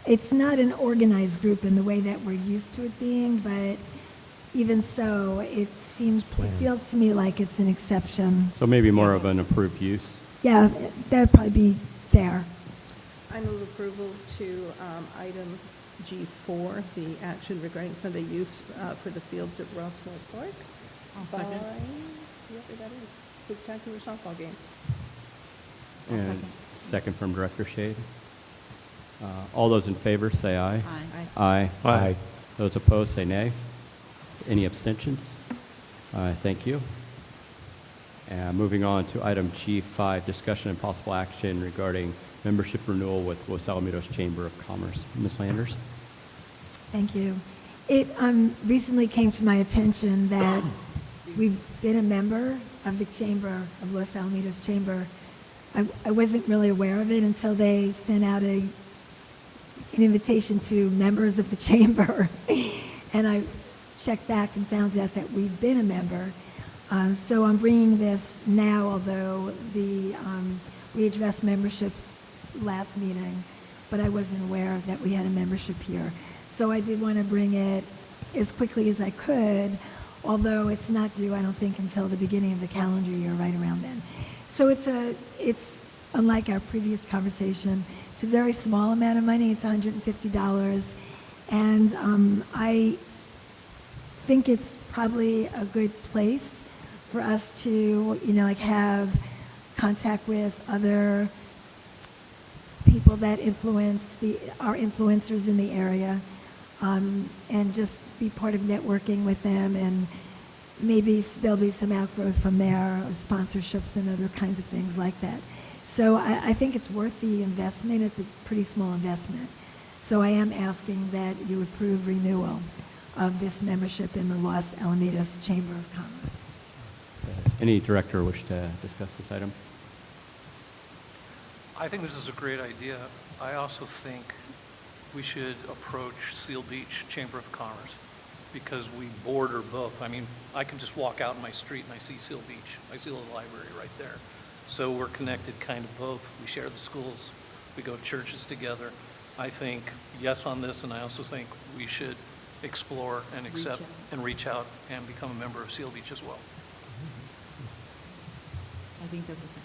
S8: It's not an organized group in the way that we're used to it being, but even so, it feels to me like it's an exception.
S1: so maybe more of an approved use?
S8: Yeah, that would probably be fair.
S10: I move approval to item G4, the action regarding Sunday use for the fields at Rossmoor Park.
S6: I'll
S10: by
S6: second.
S10: whoever that is, spectacular softball game.
S6: I'll
S1: And
S6: second.
S1: second from Director Shade. All those in favor, say aye.
S6: Aye.
S1: Aye.
S7: Aye.
S1: Those opposed, say nay. Any abstentions? Thank you. And moving on to item G5, discussion and possible action regarding membership renewal with Los Alamitos Chamber of Commerce. Ms. Landers?
S8: Thank you. It recently came to my attention that we've been a member of the Chamber, of Los Alamitos Chamber. I wasn't really aware of it until they sent out an invitation to members of the Chamber. And I checked back and found out that we've been a member. So I'm bringing this now, although we addressed memberships last meeting, but I wasn't aware that we had a membership here. So I did want to bring it as quickly as I could, although it's not due, I don't think, until the beginning of the calendar year, right around then. So it's unlike our previous conversation, it's a very small amount of money. It's $150, and I think it's probably a good place for us to, have contact with other people that are influencers in the area, and just be part of networking with them, and maybe there'll be some outgrowth from there, sponsorships and other kinds of things like that. So I think it's worth the investment. It's a pretty small investment. So I am asking that you approve renewal of this membership in the Los Alamitos Chamber of Commerce.
S1: Any director wish to discuss this item?
S7: I think this is a great idea. I also think we should approach Seal Beach Chamber of Commerce because we border both. I mean, I can just walk out in my street and I see Seal Beach. I see the library right there. So we're connected kind of both. We share the schools. We go to churches together. I think yes on this, and I also think we should explore and accept and reach out and become a member of Seal Beach as well.
S6: I think that's okay.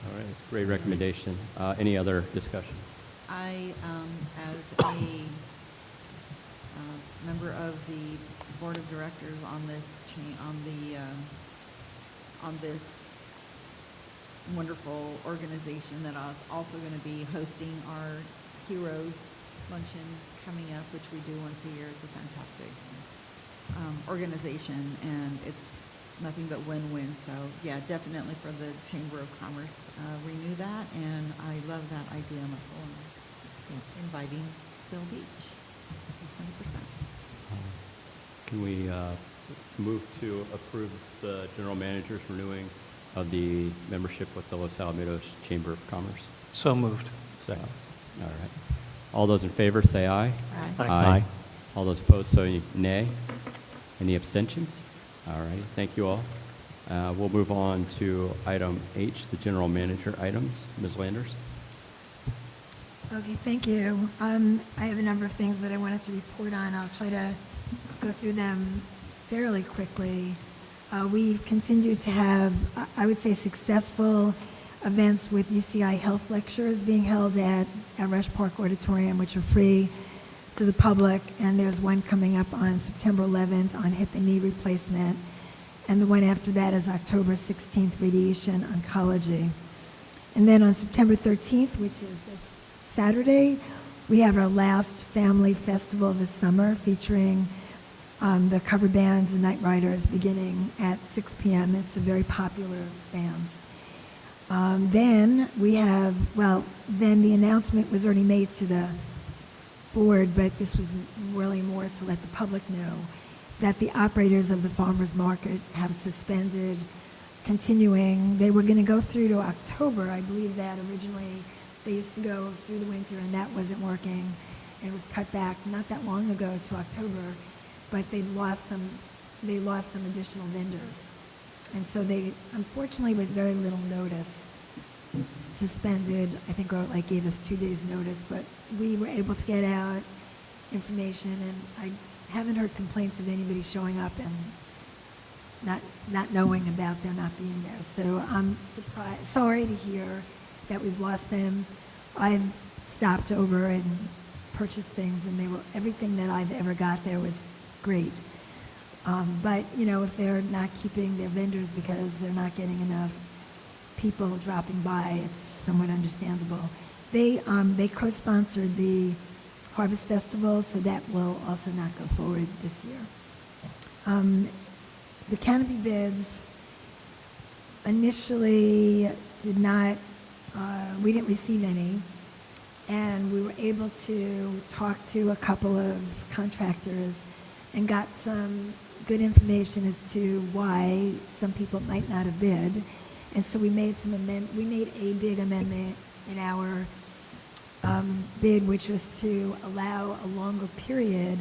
S1: All right, great recommendation. Any other discussion?
S6: I, as a member of the board of directors on this on this wonderful organization that is also going to be hosting our Heroes Luncheon coming up, which we do once a year. It's a fantastic organization, and it's nothing but win-win. So yeah, definitely for the Chamber of Commerce, renew that, and I love that idea, Michael, and inviting Seal Beach, 100%.
S1: Can we move to approve the general manager's renewing of the membership with the Los Alamitos Chamber of Commerce?
S7: So moved.
S1: Second. All right. All those in favor, say aye.
S6: Aye.
S3: Aye.
S1: All those opposed, say nay. Any abstentions? All right, thank you all. We'll move on to item H, the general manager items. Ms. Landers?
S8: Okay, thank you. I have a number of things that I wanted to report on. I'll try to go through them fairly quickly. We've continued to have, I would say, successful events with UCI health lectures being held at Rush Park Auditorium, which are free to the public, and there's one coming up on September 11th on hip and knee replacement, and the one after that is October 16th, radiation oncology. And then on September 13th, which is this Saturday, we have our last family festival of the summer featuring the cover bands and Night Riders beginning at 6 p.m. It's a very popular band. Then we have, well, then the announcement was already made to the board, but this was really more to let the public know that the operators of the farmers market have suspended continuing. They were going to go through to October. I believe that originally they used to go through the winter and that wasn't working. It was cut back not that long ago to October, but they lost some additional vendors. And so they, unfortunately, with very little notice, suspended, I think, or like gave us 2 days notice, but we were able to get out information, and I haven't heard complaints of anybody showing up and not knowing about there not being there. So I'm sorry to hear that we've lost them. I've stopped over and purchased things, and everything that I've ever got there was great. But, if they're not keeping their vendors because they're not getting enough people dropping by, it's somewhat understandable. They co-sponsored the Harvest Festival, so that will also not go forward this year. The canopy bids initially we didn't receive any, and we were able to talk to a couple of contractors and got some good information as to why some people might not have bid. And so we made a big amendment in our bid, which was to allow a longer period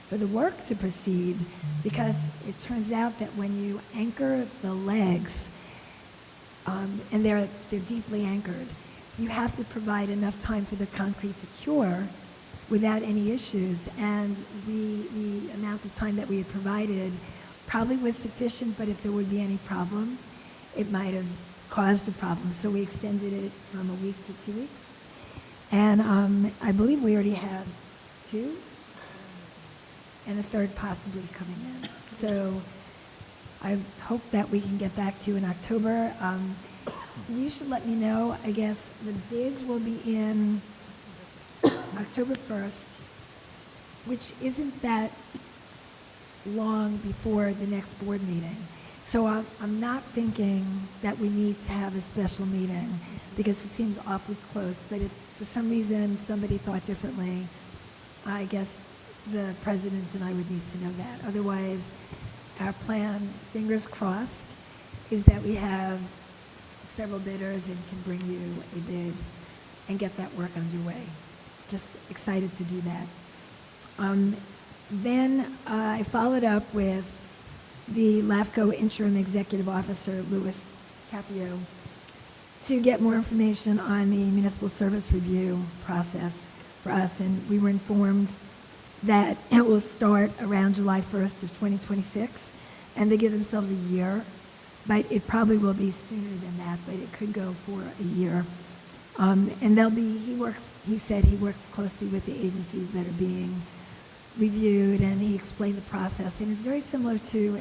S8: for the work to proceed, because it turns out that when you anchor the legs, and they're deeply anchored, you have to provide enough time for the concrete to cure without any issues. And the amount of time that we had provided probably was sufficient, but if there would be any problem, it might have caused a problem. So we extended it from a week to 2 weeks. And I believe we already have 2, and a third possibly coming in. So I hope that we can get back to you in October. You should let me know. I guess the bids will be in October 1st, which isn't that long before the next board meeting. So I'm not thinking that we need to have a special meeting because it seems awfully close. But if for some reason somebody thought differently, I guess the president and I would need to know that. Otherwise, our plan, fingers crossed, is that we have several bidders and can bring you a bid and get that work underway. Just excited to do that. Then I followed up with the LAFCO interim executive officer, Louis Tapio, to get more information on the municipal service review process for us. And we were informed that it will start around July 1st of 2026, and they give themselves a year, but it probably will be sooner than that, but it could go for a year. And he said he works closely with the agencies that are being reviewed, and he explained the process. And it's very similar to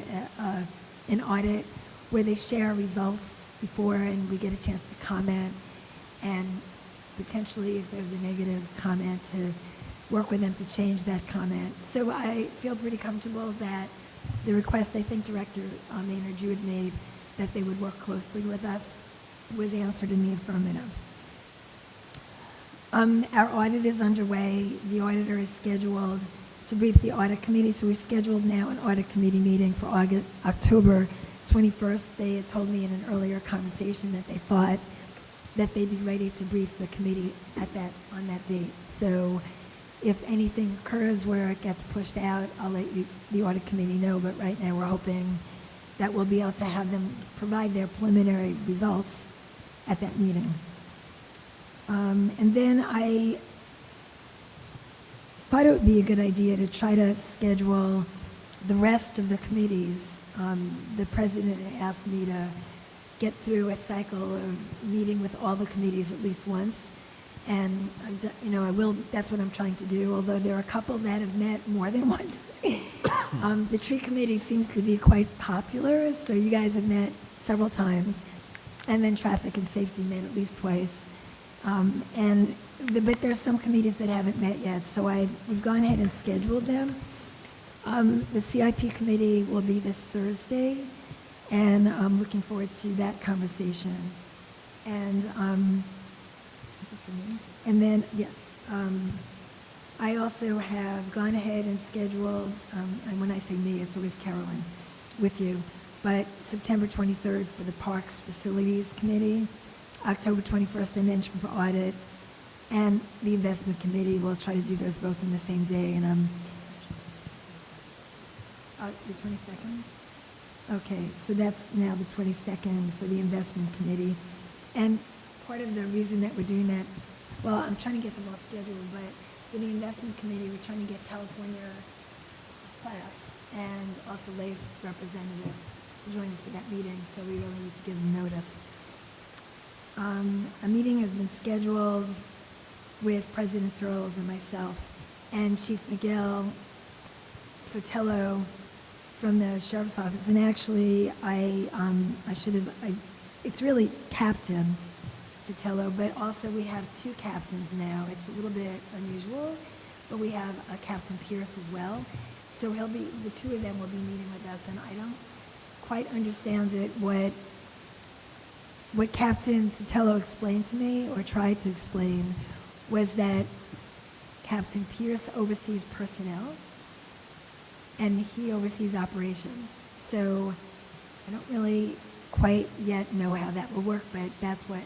S8: an audit where they share results before and we get a chance to comment, and potentially if there's a negative comment to work with them to change that comment. So I feel pretty comfortable that the request I think Director Maynard, you had made, that they would work closely with us, was answered in the affirmative. Our audit is underway. The auditor is scheduled to brief the audit committee, so we've scheduled now an audit committee meeting for October 21st. They had told me in an earlier conversation that they thought that they'd be ready to brief the committee on that date. So if anything occurs where it gets pushed out, I'll let the audit committee know, but right now we're hoping that we'll be able to have them provide their preliminary results at that meeting. And then I thought it would be a good idea to try to schedule the rest of the committees. The president asked me to get through a cycle of meeting with all the committees at least once. And, that's what I'm trying to do, although there are a couple that have met more than once. The tree committee seems to be quite popular, so you guys have met several times. And then traffic and safety met at least twice. But there's some committees that haven't met yet, so we've gone ahead and scheduled them. The CIP committee will be this Thursday, and I'm looking forward to that conversation. And this is for me. And then, yes, I also have gone ahead and scheduled, and when I say me, it's always Carolyn with you, but September 23rd for the Parks Facilities Committee, October 21st I mentioned for audit, and the Investment Committee. We'll try to do those both in the same day, and the 22nd? Okay, so that's now the 22nd for the Investment Committee. And part of the reason that we're doing that, well, I'm trying to get them all scheduled, but for the Investment Committee, we're trying to get California class and also LAIF representatives to join us for that meeting, so we really need to give them notice. A meeting has been scheduled with President Searles and myself and Chief Miguel Sotelo from the Sheriff's Office. And actually, it's really Captain Sotelo, but also we have two captains now. It's a little bit unusual, but we have Captain Pierce as well. So the two of them will be meeting with us, and I don't quite understand it. What Captain Sotelo explained to me, or tried to explain, was that Captain Pierce oversees personnel, and he oversees operations. So I don't really quite yet know how that will work, but that's what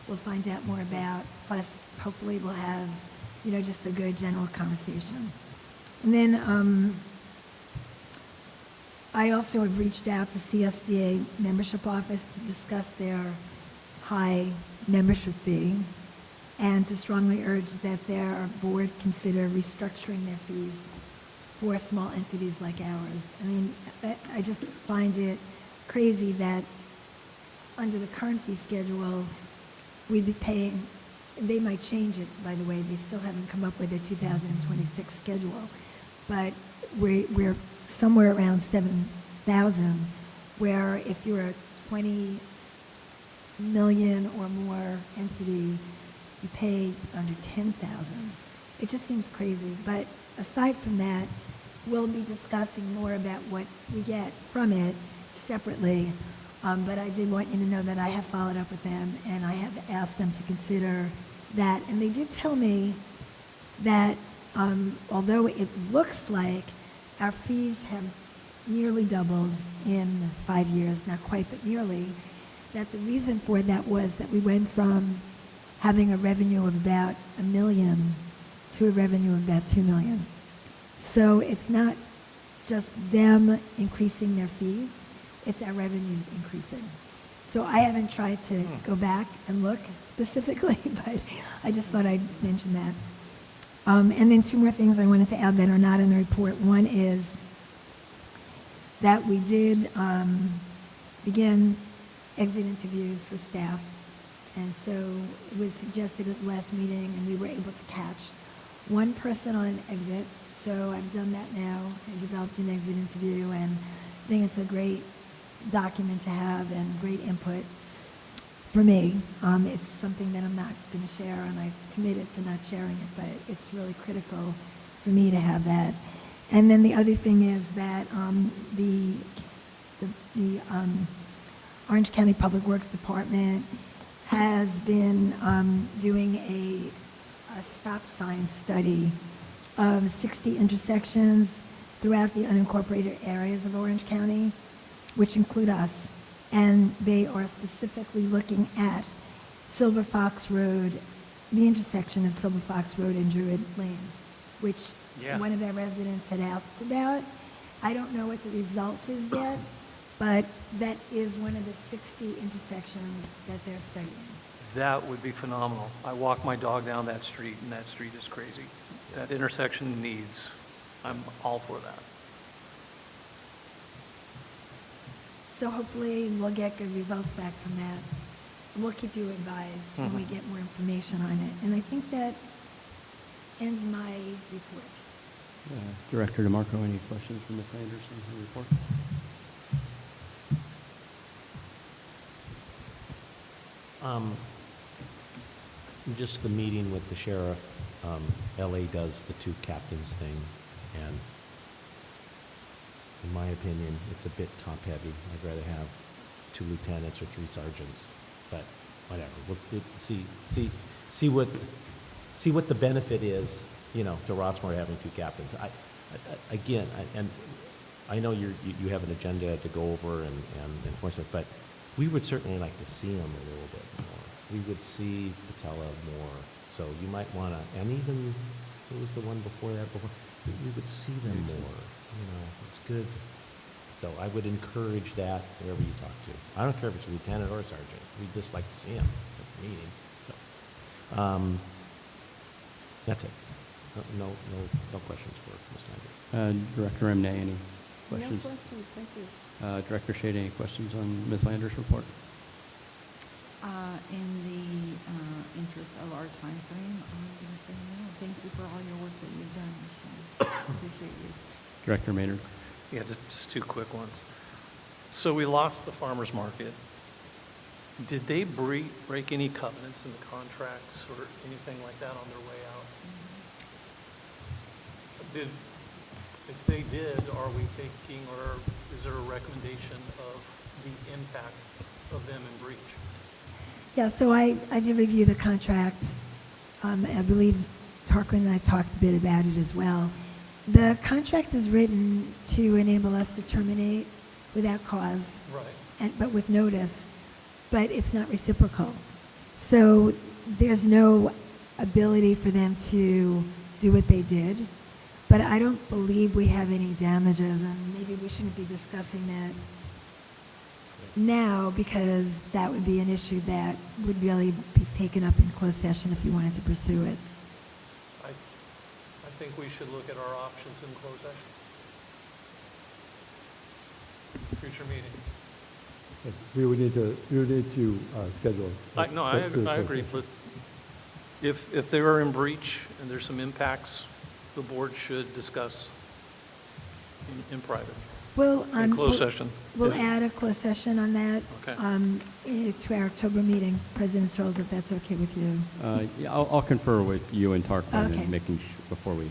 S8: we'll find out more about. Plus, hopefully we'll have, just a good general conversation. And then I also have reached out to CSDA membership office to discuss their high membership fee and to strongly urge that their board consider restructuring their fees for small entities like ours. I mean, I just find it crazy that under the current fee schedule, we'd be paying, they might change it, by the way, they still haven't come up with their 2026 schedule, but we're somewhere around 7,000, where if you're a 20 million or more entity, you pay under 10,000. It just seems crazy, but aside from that, we'll be discussing more about what we get from it separately. But I did want you to know that I have followed up with them, and I have asked them to consider that. And they did tell me that although it looks like our fees have nearly doubled in 5 years, not quite, but nearly, that the reason for that was that we went from having a revenue of about $1 million to a revenue of about $2 million. So it's not just them increasing their fees, it's our revenues increasing. So I haven't tried to go back and look specifically, but I just thought I'd mention that. And then two more things I wanted to add that are not in the report. One is that we did begin exit interviews for staff. And so it was suggested at the last meeting, and we were able to catch one person on exit. So I've done that now. I developed an exit interview, and I think it's a great document to have and great input for me. It's something that I'm not going to share, and I've committed to not sharing it, but it's really critical for me to have that. And then the other thing is that the Orange County Public Works Department has been doing a stop sign study of 60 intersections throughout the unincorporated areas of Orange County, which include us. And they are specifically looking at Silver Fox Road, the intersection of Silver Fox Road and Druid Lane, which one of our residents had asked about. I don't know what the result is yet, but that is one of the 60 intersections that they're studying.
S7: That would be phenomenal. I walk my dog down that street, and that street is crazy. That intersection needs, I'm all for that.
S8: So hopefully we'll get good results back from that. We'll keep you advised when we get more information on it. And I think that ends my report.
S1: Director DeMarco, any questions from Ms. Anderson, her report?
S3: Just the meeting with the sheriff. LA does the two captains thing, and in my opinion, it's a bit top-heavy. I'd rather have 2 lieutenants or 3 sergeants, but whatever. See what the benefit is, to Rossmoor having two captains. And I know you have an agenda to go over and enforcement, but we would certainly like to see them a little bit more. We would see Patella more. So you might want to, and even, who was the one before that? We would see them more. It's good. So I would encourage that wherever you talk to. I don't care if it's lieutenant or sergeant. We'd just like to see them at the meeting. So, that's it. No questions for Ms. Landry.
S1: Director Emney, any questions?
S10: No questions, thank you.
S1: Director Shade, any questions on Ms. Landry's report?
S6: In the interest of our time frame, I'm going to say no. Thank you for all your work that you've done, Michelle. Appreciate you.
S1: Director Maynard?
S7: Yeah, just two quick ones. So we lost the farmer's market. Did they break any covenants in the contracts or anything like that on their way out? If they did, are we taking, or is there a recommendation of the impact of them in breach?
S8: Yeah, so I did review the contract. I believe Tarquin and I talked a bit about it as well. The contract is written to enable us to terminate without cause,
S7: Right.
S8: but with notice, but it's not reciprocal. So there's no ability for them to do what they did. But I don't believe we have any damages, and maybe we shouldn't be discussing that now, because that would be an issue that would really be taken up in closed session if you wanted to pursue it.
S7: I think we should look at our options in closed session. Future meeting.
S11: We would need to schedule.
S7: No, I agree, but if they are in breach and there's some impacts, the board should discuss in private,
S8: Well,
S7: in closed session.
S8: We'll add a closed session on that
S7: Okay.
S8: to our October meeting, President's Rules, if that's okay with you.
S1: Yeah, I'll confer with you and Tarquin
S8: Okay.
S1: and making before we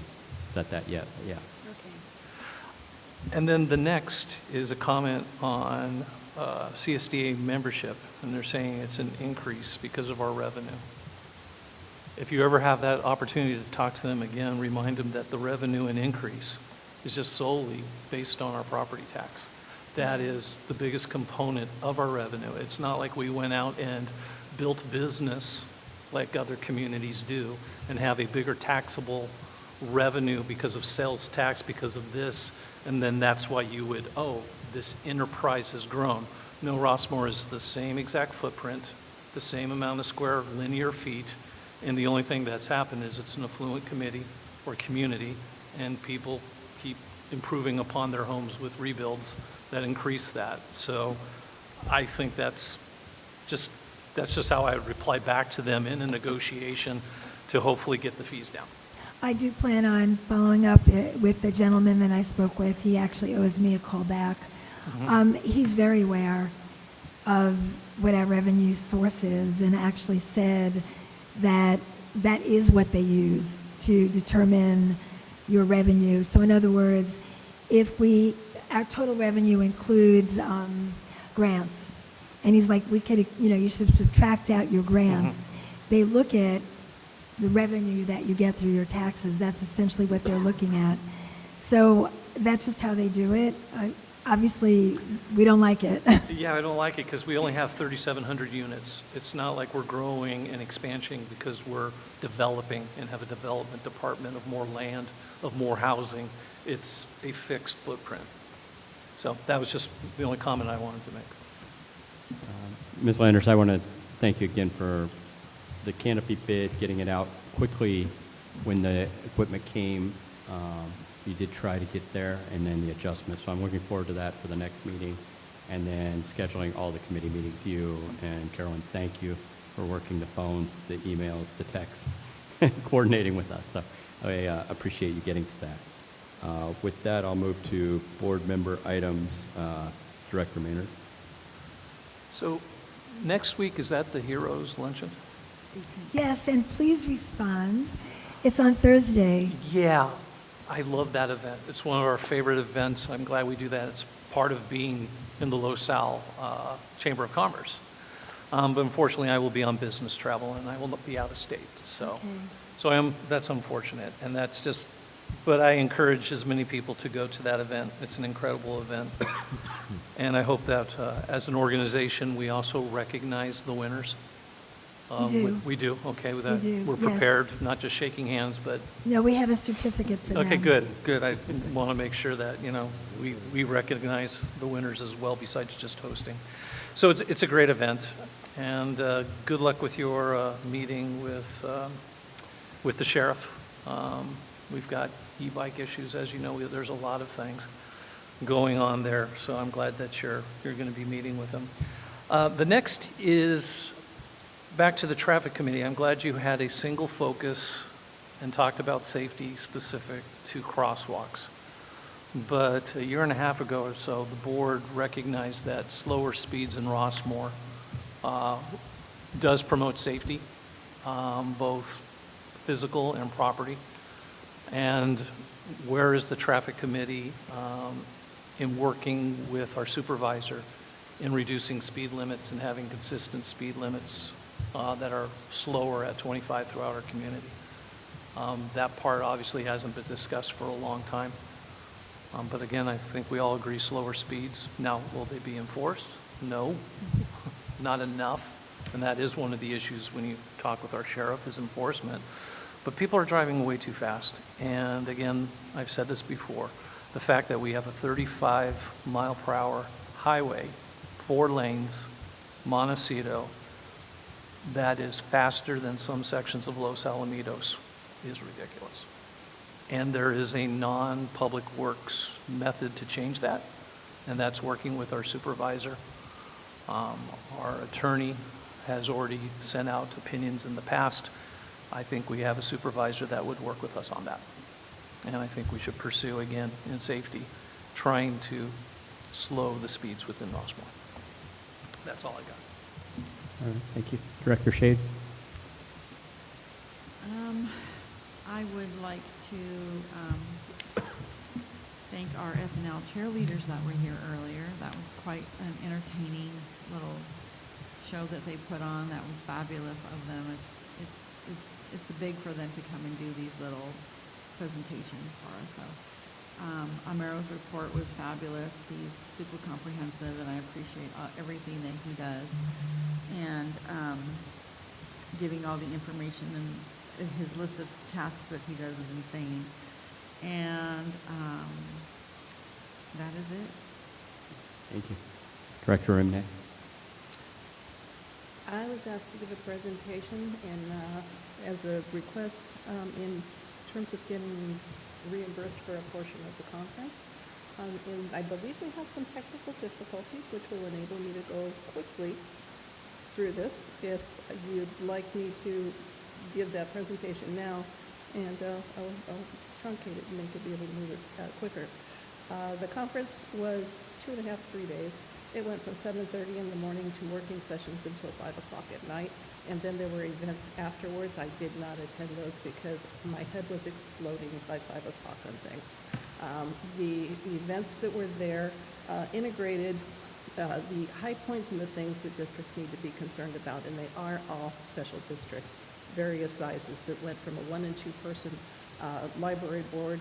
S1: set that yet. Yeah.
S7: And then the next is a comment on CSDA membership, and they're saying it's an increase because of our revenue. If you ever have that opportunity to talk to them again, remind them that the revenue and increase is just solely based on our property tax. That is the biggest component of our revenue. It's not like we went out and built business like other communities do and have a bigger taxable revenue because of sales tax, because of this, and then that's why you would, this enterprise has grown. No, Rossmoor is the same exact footprint, the same amount of square linear feet, and the only thing that's happened is it's an affluent committee or community, and people keep improving upon their homes with rebuilds that increase that. So I think that's just how I would reply back to them in a negotiation to hopefully get the fees down.
S8: I do plan on following up with the gentleman that I spoke with. He actually owes me a call back. He's very aware of what our revenue source is, and actually said that that is what they use to determine your revenue. So in other words, our total revenue includes grants. And he's like, you should subtract out your grants. They look at the revenue that you get through your taxes. That's essentially what they're looking at. So that's just how they do it. Obviously, we don't like it.
S7: Yeah, I don't like it because we only have 3,700 units. It's not like we're growing and expanding because we're developing and have a development department of more land, of more housing. It's a fixed footprint. So that was just the only comment I wanted to make.
S1: Ms. Landers, I want to thank you again for the canopy bid, getting it out quickly when the equipment came. You did try to get there, and then the adjustments. So I'm looking forward to that for the next meeting, and then scheduling all the committee meetings. You and Carolyn, thank you for working the phones, the emails, the texts, coordinating with us. So I appreciate you getting to that. With that, I'll move to board member items. Director Maynard.
S7: So next week, is that the Heroes Luncheon?
S8: Yes, and please respond. It's on Thursday.
S7: Yeah, I love that event. It's one of our favorite events. I'm glad we do that. It's part of being in the LoSal Chamber of Commerce. But unfortunately, I will be on business travel, and I will be out of state. So, that's unfortunate, and that's just, but I encourage as many people to go to that event. It's an incredible event. And I hope that as an organization, we also recognize the winners.
S8: do.
S7: We do, okay, with that.
S8: We do,
S7: We're
S8: yes.
S7: prepared, not just shaking hands, but,
S8: No, we have a certificate for them.
S7: okay, good. I want to make sure that, we recognize the winners as well, besides just hosting. So it's a great event, and good luck with your meeting with the sheriff. We've got e-bike issues, as you know, there's a lot of things going on there, so I'm glad that you're going to be meeting with him. The next is back to the traffic committee. I'm glad you had a single focus and talked about safety specific to crosswalks. But a year and a half ago or so, the board recognized that slower speeds in Rossmoor does promote safety, both physical and property. And where is the traffic committee in working with our supervisor in reducing speed limits and having consistent speed limits that are slower at 25 throughout our community? That part obviously hasn't been discussed for a long time. But again, I think we all agree slower speeds. Now, will they be enforced? No, not enough. And that is one of the issues when you talk with our sheriff, is enforcement. But people are driving way too fast. And again, I've said this before, the fact that we have a 35 mile per hour highway, 4 lanes, Montecito, that is faster than some sections of Los Alamitos is ridiculous. And there is a non-public works method to change that, and that's working with our supervisor. Our attorney has already sent out opinions in the past. I think we have a supervisor that would work with us on that. And I think we should pursue, again, in safety, trying to slow the speeds within Rossmoor. That's all I got.
S1: All right, thank you. Director Shade?
S6: I would like to thank our F&L cheerleaders that were here earlier. That was quite an entertaining little show that they put on. That was fabulous of them. It's big for them to come and do these little presentations for us. So Amaro's report was fabulous. He's super comprehensive, and I appreciate everything that he does. And giving all the information, and his list of tasks that he does is insane. And that is it.
S1: Thank you. Director Rimney?
S10: I was asked to give a presentation and as a request in terms of getting reimbursed for a portion of the conference. And I believe we have some technical difficulties which will enable me to go quickly through this. If you'd like me to give that presentation now, and I'll truncate it and make it be able to move it quicker. The conference was 2.5, 3 days. It went from 7:30 in the morning to working sessions until 5 o'clock at night, and then there were events afterwards. I did not attend those because my head was exploding by 5 o'clock on things. The events that were there integrated the high points and the things that districts need to be concerned about, and they are all special districts, various sizes that went from a 1- and 2-person library board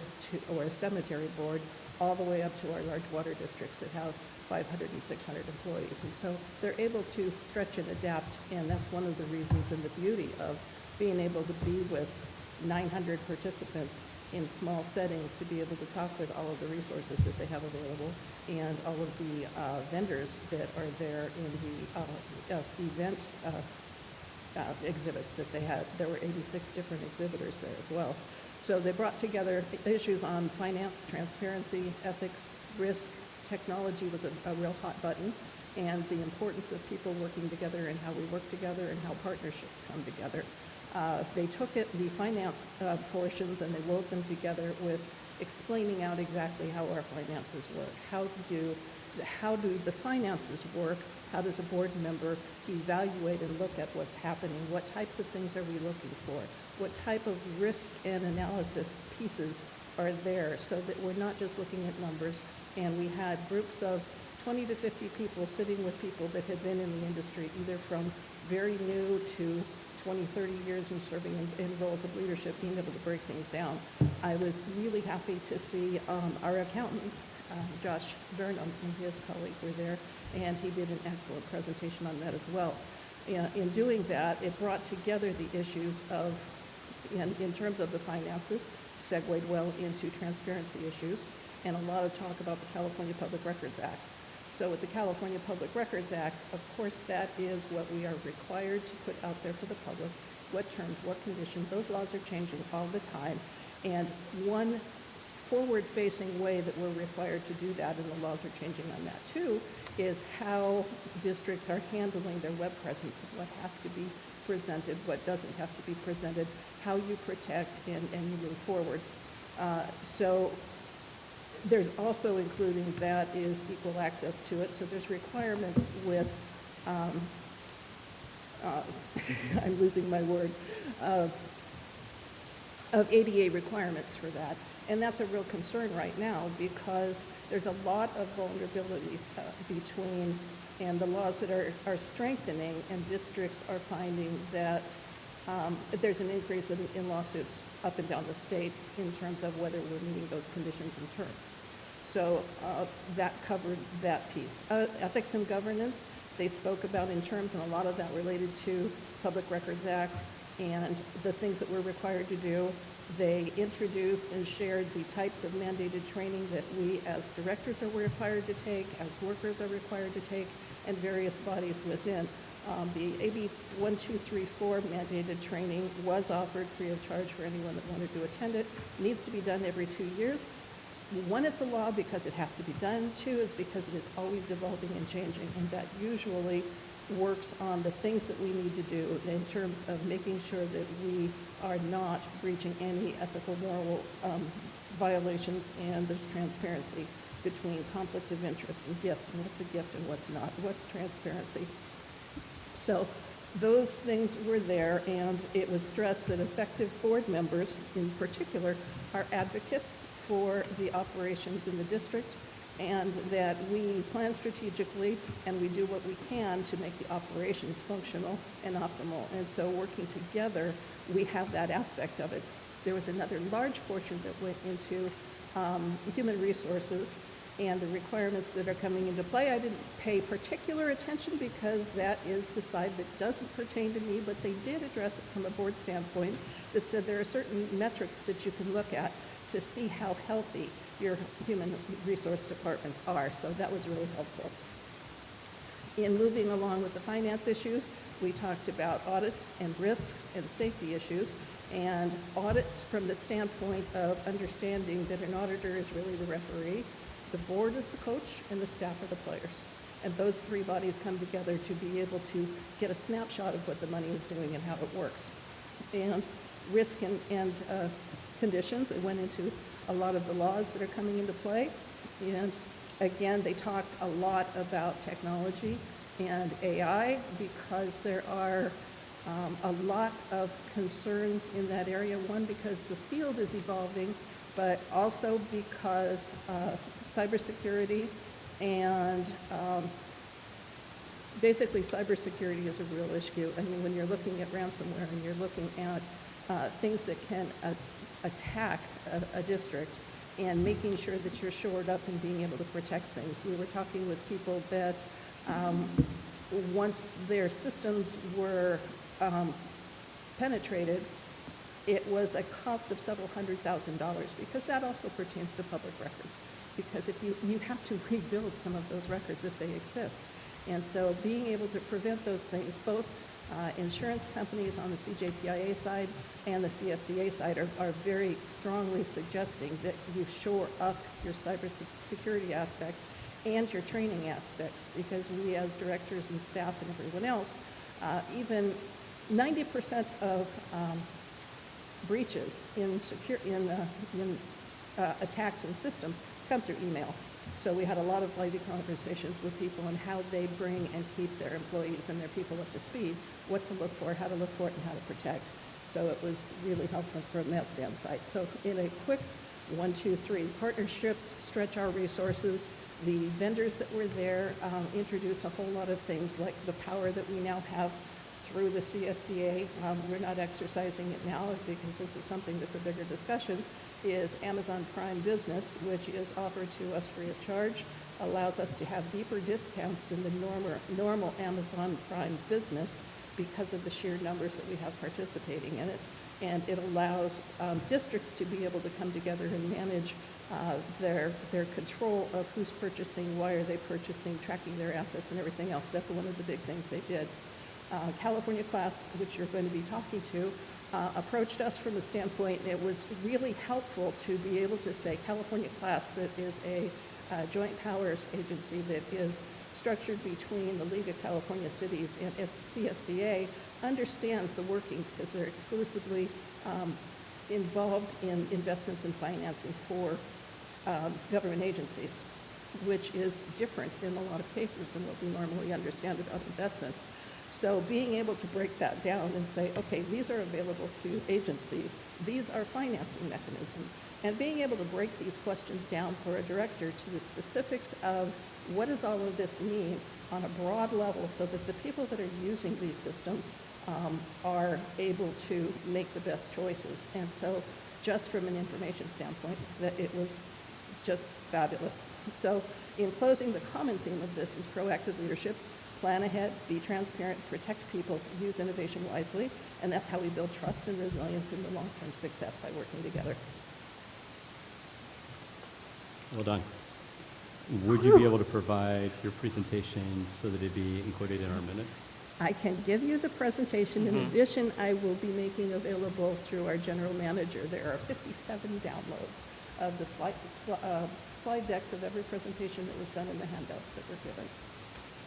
S10: or a cemetery board all the way up to our large water districts that have 500 and 600 employees. And so they're able to stretch and adapt, and that's one of the reasons and the beauty of being able to be with 900 participants in small settings, to be able to talk with all of the resources that they have available and all of the vendors that are there in the event exhibits that they had. There were 86 different exhibitors there as well. So they brought together issues on finance, transparency, ethics, risk. Technology was a real hot button, and the importance of people working together and how we work together and how partnerships come together. They took the finance portions and they wove them together with explaining out exactly how our finances work. How do the finances work? How does a board member evaluate and look at what's happening? What types of things are we looking for? What type of risk and analysis pieces are there, so that we're not just looking at numbers? And we had groups of 20 to 50 people sitting with people that had been in the industry, either from very new to 20, 30 years and serving in roles of leadership, being able to break things down. I was really happy to see our accountant, Josh Burnham, and his colleague were there, and he did an excellent presentation on that as well. In doing that, it brought together the issues of, in terms of the finances, segued well into transparency issues, and a lot of talk about the California Public Records Act. So with the California Public Records Act, of course, that is what we are required to put out there for the public, what terms, what conditions. Those laws are changing all the time. And one forward-facing way that we're required to do that, and the laws are changing on that too, is how districts are handling their web presence, what has to be presented, what doesn't have to be presented, how you protect and you move forward. So there's also including that is equal access to it. So there's requirements with, I'm losing my word, of ADA requirements for that. And that's a real concern right now because there's a lot of vulnerabilities between, and the laws that are strengthening, and districts are finding that there's an increase in lawsuits up and down the state in terms of whether we're meeting those conditions and terms. So that covered that piece. Ethics and governance, they spoke about in terms, and a lot of that related to Public Records Act and the things that we're required to do. They introduced and shared the types of mandated training that we as directors are required to take, as workers are required to take, and various bodies within. The AB 1234 mandated training was offered free of charge for anyone that wanted to attend it. It needs to be done every 2 years. One, it's a law because it has to be done. Two, is because it is always evolving and changing, and that usually works on the things that we need to do in terms of making sure that we are not breaching any ethical, moral violations, and there's transparency between conflict of interest and gift, and what's a gift and what's not, what's transparency. So those things were there, and it was stressed that effective board members in particular are advocates for the operations in the district, and that we plan strategically and we do what we can to make the operations functional and optimal. And so working together, we have that aspect of it. There was another large portion that went into human resources and the requirements that are coming into play. I didn't pay particular attention because that is the side that doesn't pertain to me, but they did address it from a board standpoint that said there are certain metrics that you can look at to see how healthy your human resource departments are. So that was really helpful. In moving along with the finance issues, we talked about audits and risks and safety issues, and audits from the standpoint of understanding that an auditor is really the referee, the board is the coach, and the staff are the players. And those three bodies come together to be able to get a snapshot of what the money is doing and how it works. And risk and conditions, it went into a lot of the laws that are coming into play. And again, they talked a lot about technology and AI because there are a lot of concerns in that area. One, because the field is evolving, but also because cybersecurity and basically cybersecurity is a real issue. I mean, when you're looking at ransomware and you're looking at things that can attack a district, and making sure that you're shored up and being able to protect things. We were talking with people that once their systems were penetrated, it was a cost of several $100,000, because that also pertains to public records. Because if you have to rebuild some of those records if they exist. And so being able to prevent those things, both insurance companies on the CJPIA side and the CSDA side are very strongly suggesting that you shore up your cybersecurity aspects and your training aspects, because we as directors and staff and everyone else, even 90% of breaches in attacks and systems come through email. So we had a lot of lively conversations with people on how they bring and keep their employees and their people up to speed, what to look for, how to look for it, and how to protect. So it was really helpful from that standpoint. So in a quick 1, 2, 3, partnerships stretch our resources. The vendors that were there introduced a whole lot of things like the power that we now have through the CSDA. We're not exercising it now because this is something that's a bigger discussion, is Amazon Prime Business, which is offered to us free of charge, allows us to have deeper discounts than the normal Amazon Prime Business because of the sheer numbers that we have participating in it. And it allows districts to be able to come together and manage their control of who's purchasing, why are they purchasing, tracking their assets and everything else. That's one of the big things they did. California Class, which you're going to be talking to, approached us from the standpoint, it was really helpful to be able to say California Class, that is a joint powers agency that is structured between the League of California Cities and CSDA, understands the workings because they're exclusively involved in investments and financing for government agencies, which is different in a lot of cases than what we normally understand about investments. So being able to break that down and say, okay, these are available to agencies, these are financing mechanisms, and being able to break these questions down for a director to the specifics of what does all of this mean on a broad level so that the people that are using these systems are able to make the best choices. And so just from an information standpoint, that it was just fabulous. So in closing, the common theme of this is proactive leadership. Plan ahead, be transparent, protect people, use innovation wisely, and that's how we build trust and resilience in the long-term success by working together.
S1: Well done. Would you be able to provide your presentation so that it be included in our minutes?
S10: I can give you the presentation. In addition, I will be making available through our general manager. There are 57 downloads of the slide decks of every presentation that was done in the handouts that were given.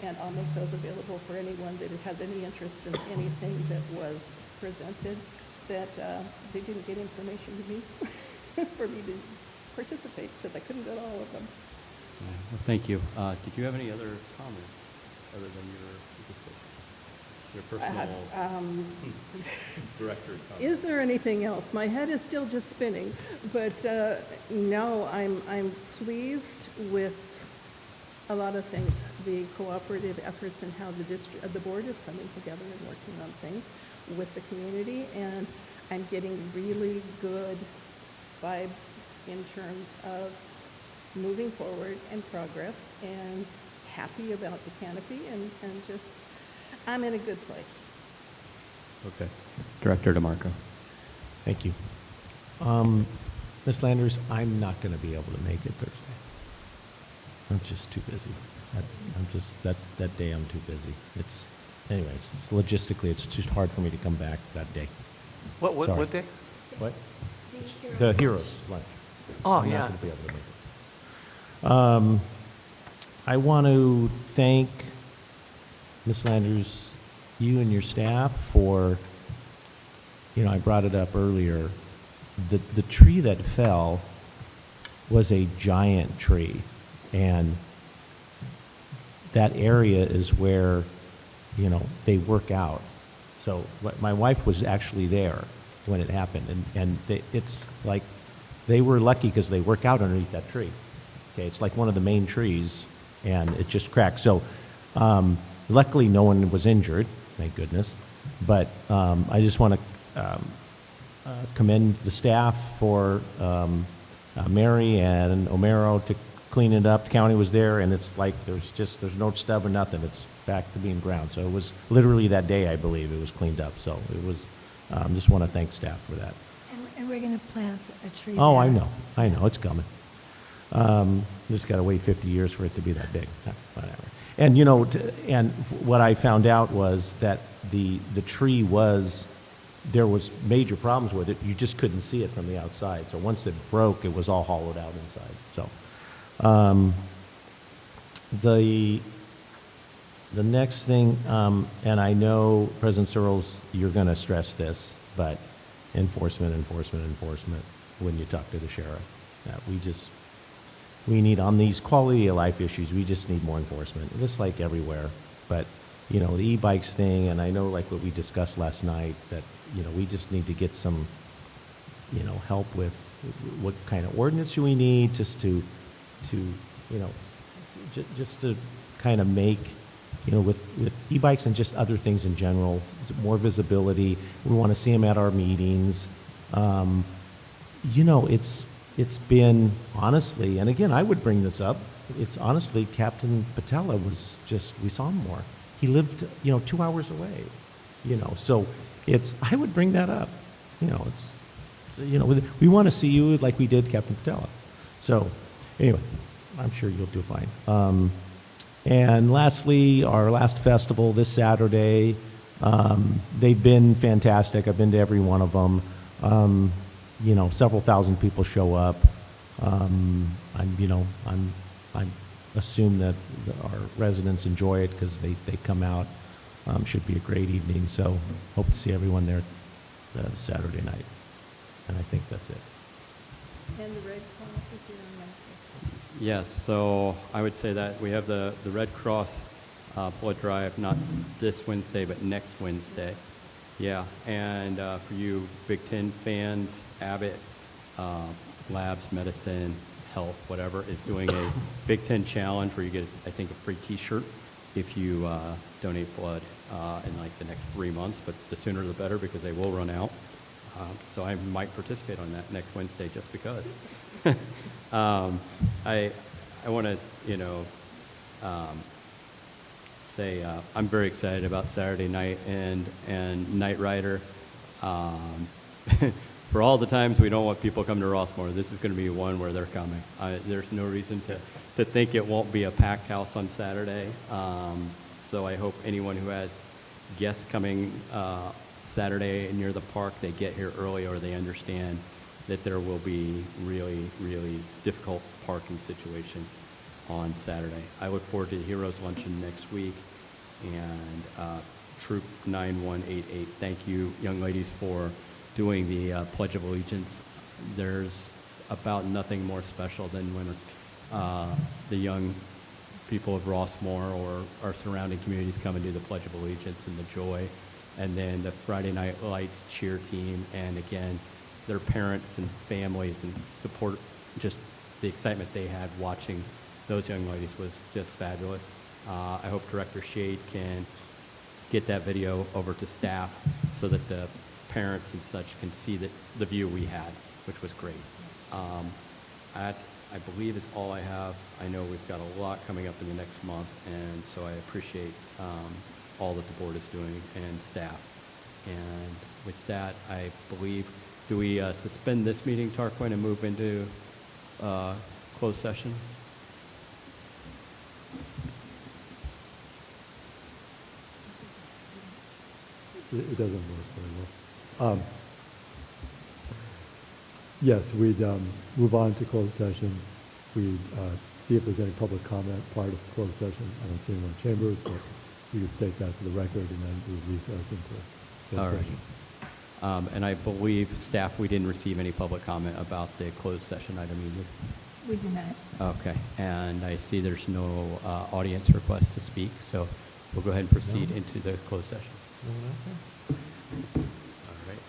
S10: And I'll make those available for anyone that has any interest in anything that was presented that they didn't get information to me for me to participate because I couldn't get all of them.
S1: Yeah, well, thank you. Did you have any other comments other than your personal director's comments?
S10: Is there anything else? My head is still just spinning, but no, I'm pleased with a lot of things, the cooperative efforts and how the board is coming together and working on things with the community, and I'm getting really good vibes in terms of moving forward and progress, and happy about the canopy, and just, I'm in a good place.
S1: Okay. Director DeMarco.
S3: Thank you. Ms. Landers, I'm not going to be able to make it Thursday. I'm just too busy. I'm just, that day I'm too busy. Anyways, logistically, it's just hard for me to come back that day. Sorry.
S7: What day?
S3: What? The Heroes Lunch.
S7: Oh,
S3: I'm
S7: yeah.
S3: not going to be able to make it. I want to thank Ms. Landers, you and your staff for, I brought it up earlier, the tree that fell was a giant tree, and that area is where, they work out. So my wife was actually there when it happened, and it's like they were lucky because they work out underneath that tree. Okay, it's like one of the main trees, and it just cracked. So luckily no one was injured, thank goodness. But I just want to commend the staff for Mary and Omero to clean it up. The county was there, and it's like there's no stub or nothing. It's back to being ground. So it was literally that day, I believe, it was cleaned up. So it was, just want to thank staff for that.
S8: And we're going to plant a tree
S3: Oh,
S8: there.
S3: I know, it's coming. Just got to wait 50 years for it to be that big. Whatever. And, and what I found out was that the tree there was major problems with it. You just couldn't see it from the outside. So once it broke, it was all hollowed out inside. So the next thing, and I know, President Searles, you're going to stress this, but enforcement when you talk to the sheriff. We need, on these quality of life issues, we just need more enforcement, just like everywhere. But, the e-bikes thing, and I know like what we discussed last night, that, we just need to get some, help with what kind of ordinance we need just to just to kind of make, with e-bikes and just other things in general, more visibility. We want to see them at our meetings. It's been, honestly, and again, I would bring this up, it's honestly, Captain Patella was just, we saw him more. He lived, 2 hours away, so I would bring that up. We want to see you like we did Captain Patella. So, anyway, I'm sure you'll do fine. And lastly, our last festival this Saturday, they've been fantastic. I've been to every one of them. Several thousand people show up. I assume that our residents enjoy it because they come out. Should be a great evening. So hope to see everyone there Saturday night. And I think that's it.
S10: And the Red Cross is here on Wednesday.
S1: Yes, so I would say that we have the Red Cross blood drive, not this Wednesday, but next Wednesday. Yeah, and for you Big Ten fans, Abbott Labs, Medicine, Health, whatever, is doing a Big Ten challenge where you get, I think, a free T-shirt if you donate blood in like the next 3 months, but the sooner the better because they will run out. So I might participate on that next Wednesday just because. I want to, say I'm very excited about Saturday night and Night Rider. For all the times we don't want people to come to Rossmoor, this is going to be one where they're coming. There's no reason to think it won't be a packed house on Saturday. So I hope anyone who has guests coming Saturday near the park, they get here early or they understand that there will be really, really difficult parking situation on Saturday. I look forward to the Heroes Luncheon next week. And Troop 9188, thank you, young ladies, for doing the Pledge of Allegiance. There's about nothing more special than when the young people of Rossmoor or our surrounding communities come and do the Pledge of Allegiance and the joy. And then the Friday Night Lights cheer team, and again, their parents and families and support, just the excitement they had watching those young ladies was just fabulous. I hope Director Shade can get that video over to staff so that the parents and such can see the view we had, which was great. That, I believe, is all I have. I know we've got a lot coming up in the next month, and so I appreciate all that the board is doing and staff. And with that, I believe, do we suspend this meeting, Tarquin, and move into closed session?
S11: It doesn't work very well. Yes, we'd move on to closed session. We'd see if there's any public comment prior to closed session. I don't see anyone in chambers, but we could take that to the record and then we would recess into closed
S1: All right.
S11: session.
S1: And I believe, staff, we didn't receive any public comment about the closed session item either.
S8: We did not.
S1: Okay, and I see there's no audience request to speak, so we'll go ahead and proceed into the closed session. All right.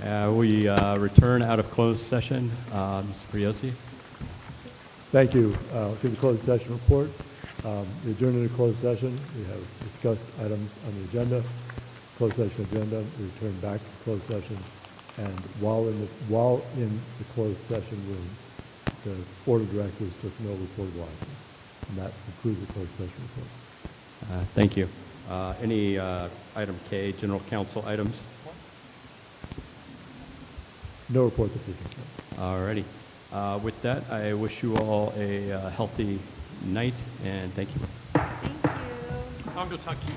S1: We return out of closed session. Mr. Priosi?
S11: Thank you. To the closed session report. We adjourned into closed session. We have discussed items on the agenda, closed session agenda. We returned back to closed session. And while in the closed session room, the board of directors took no reportable action. And that concludes the closed session report.
S1: Thank you. Any item K, general counsel items?
S11: No report this evening.
S1: All righty. With that, I wish you all a healthy night, and thank you.
S7: I'm going to talk to you.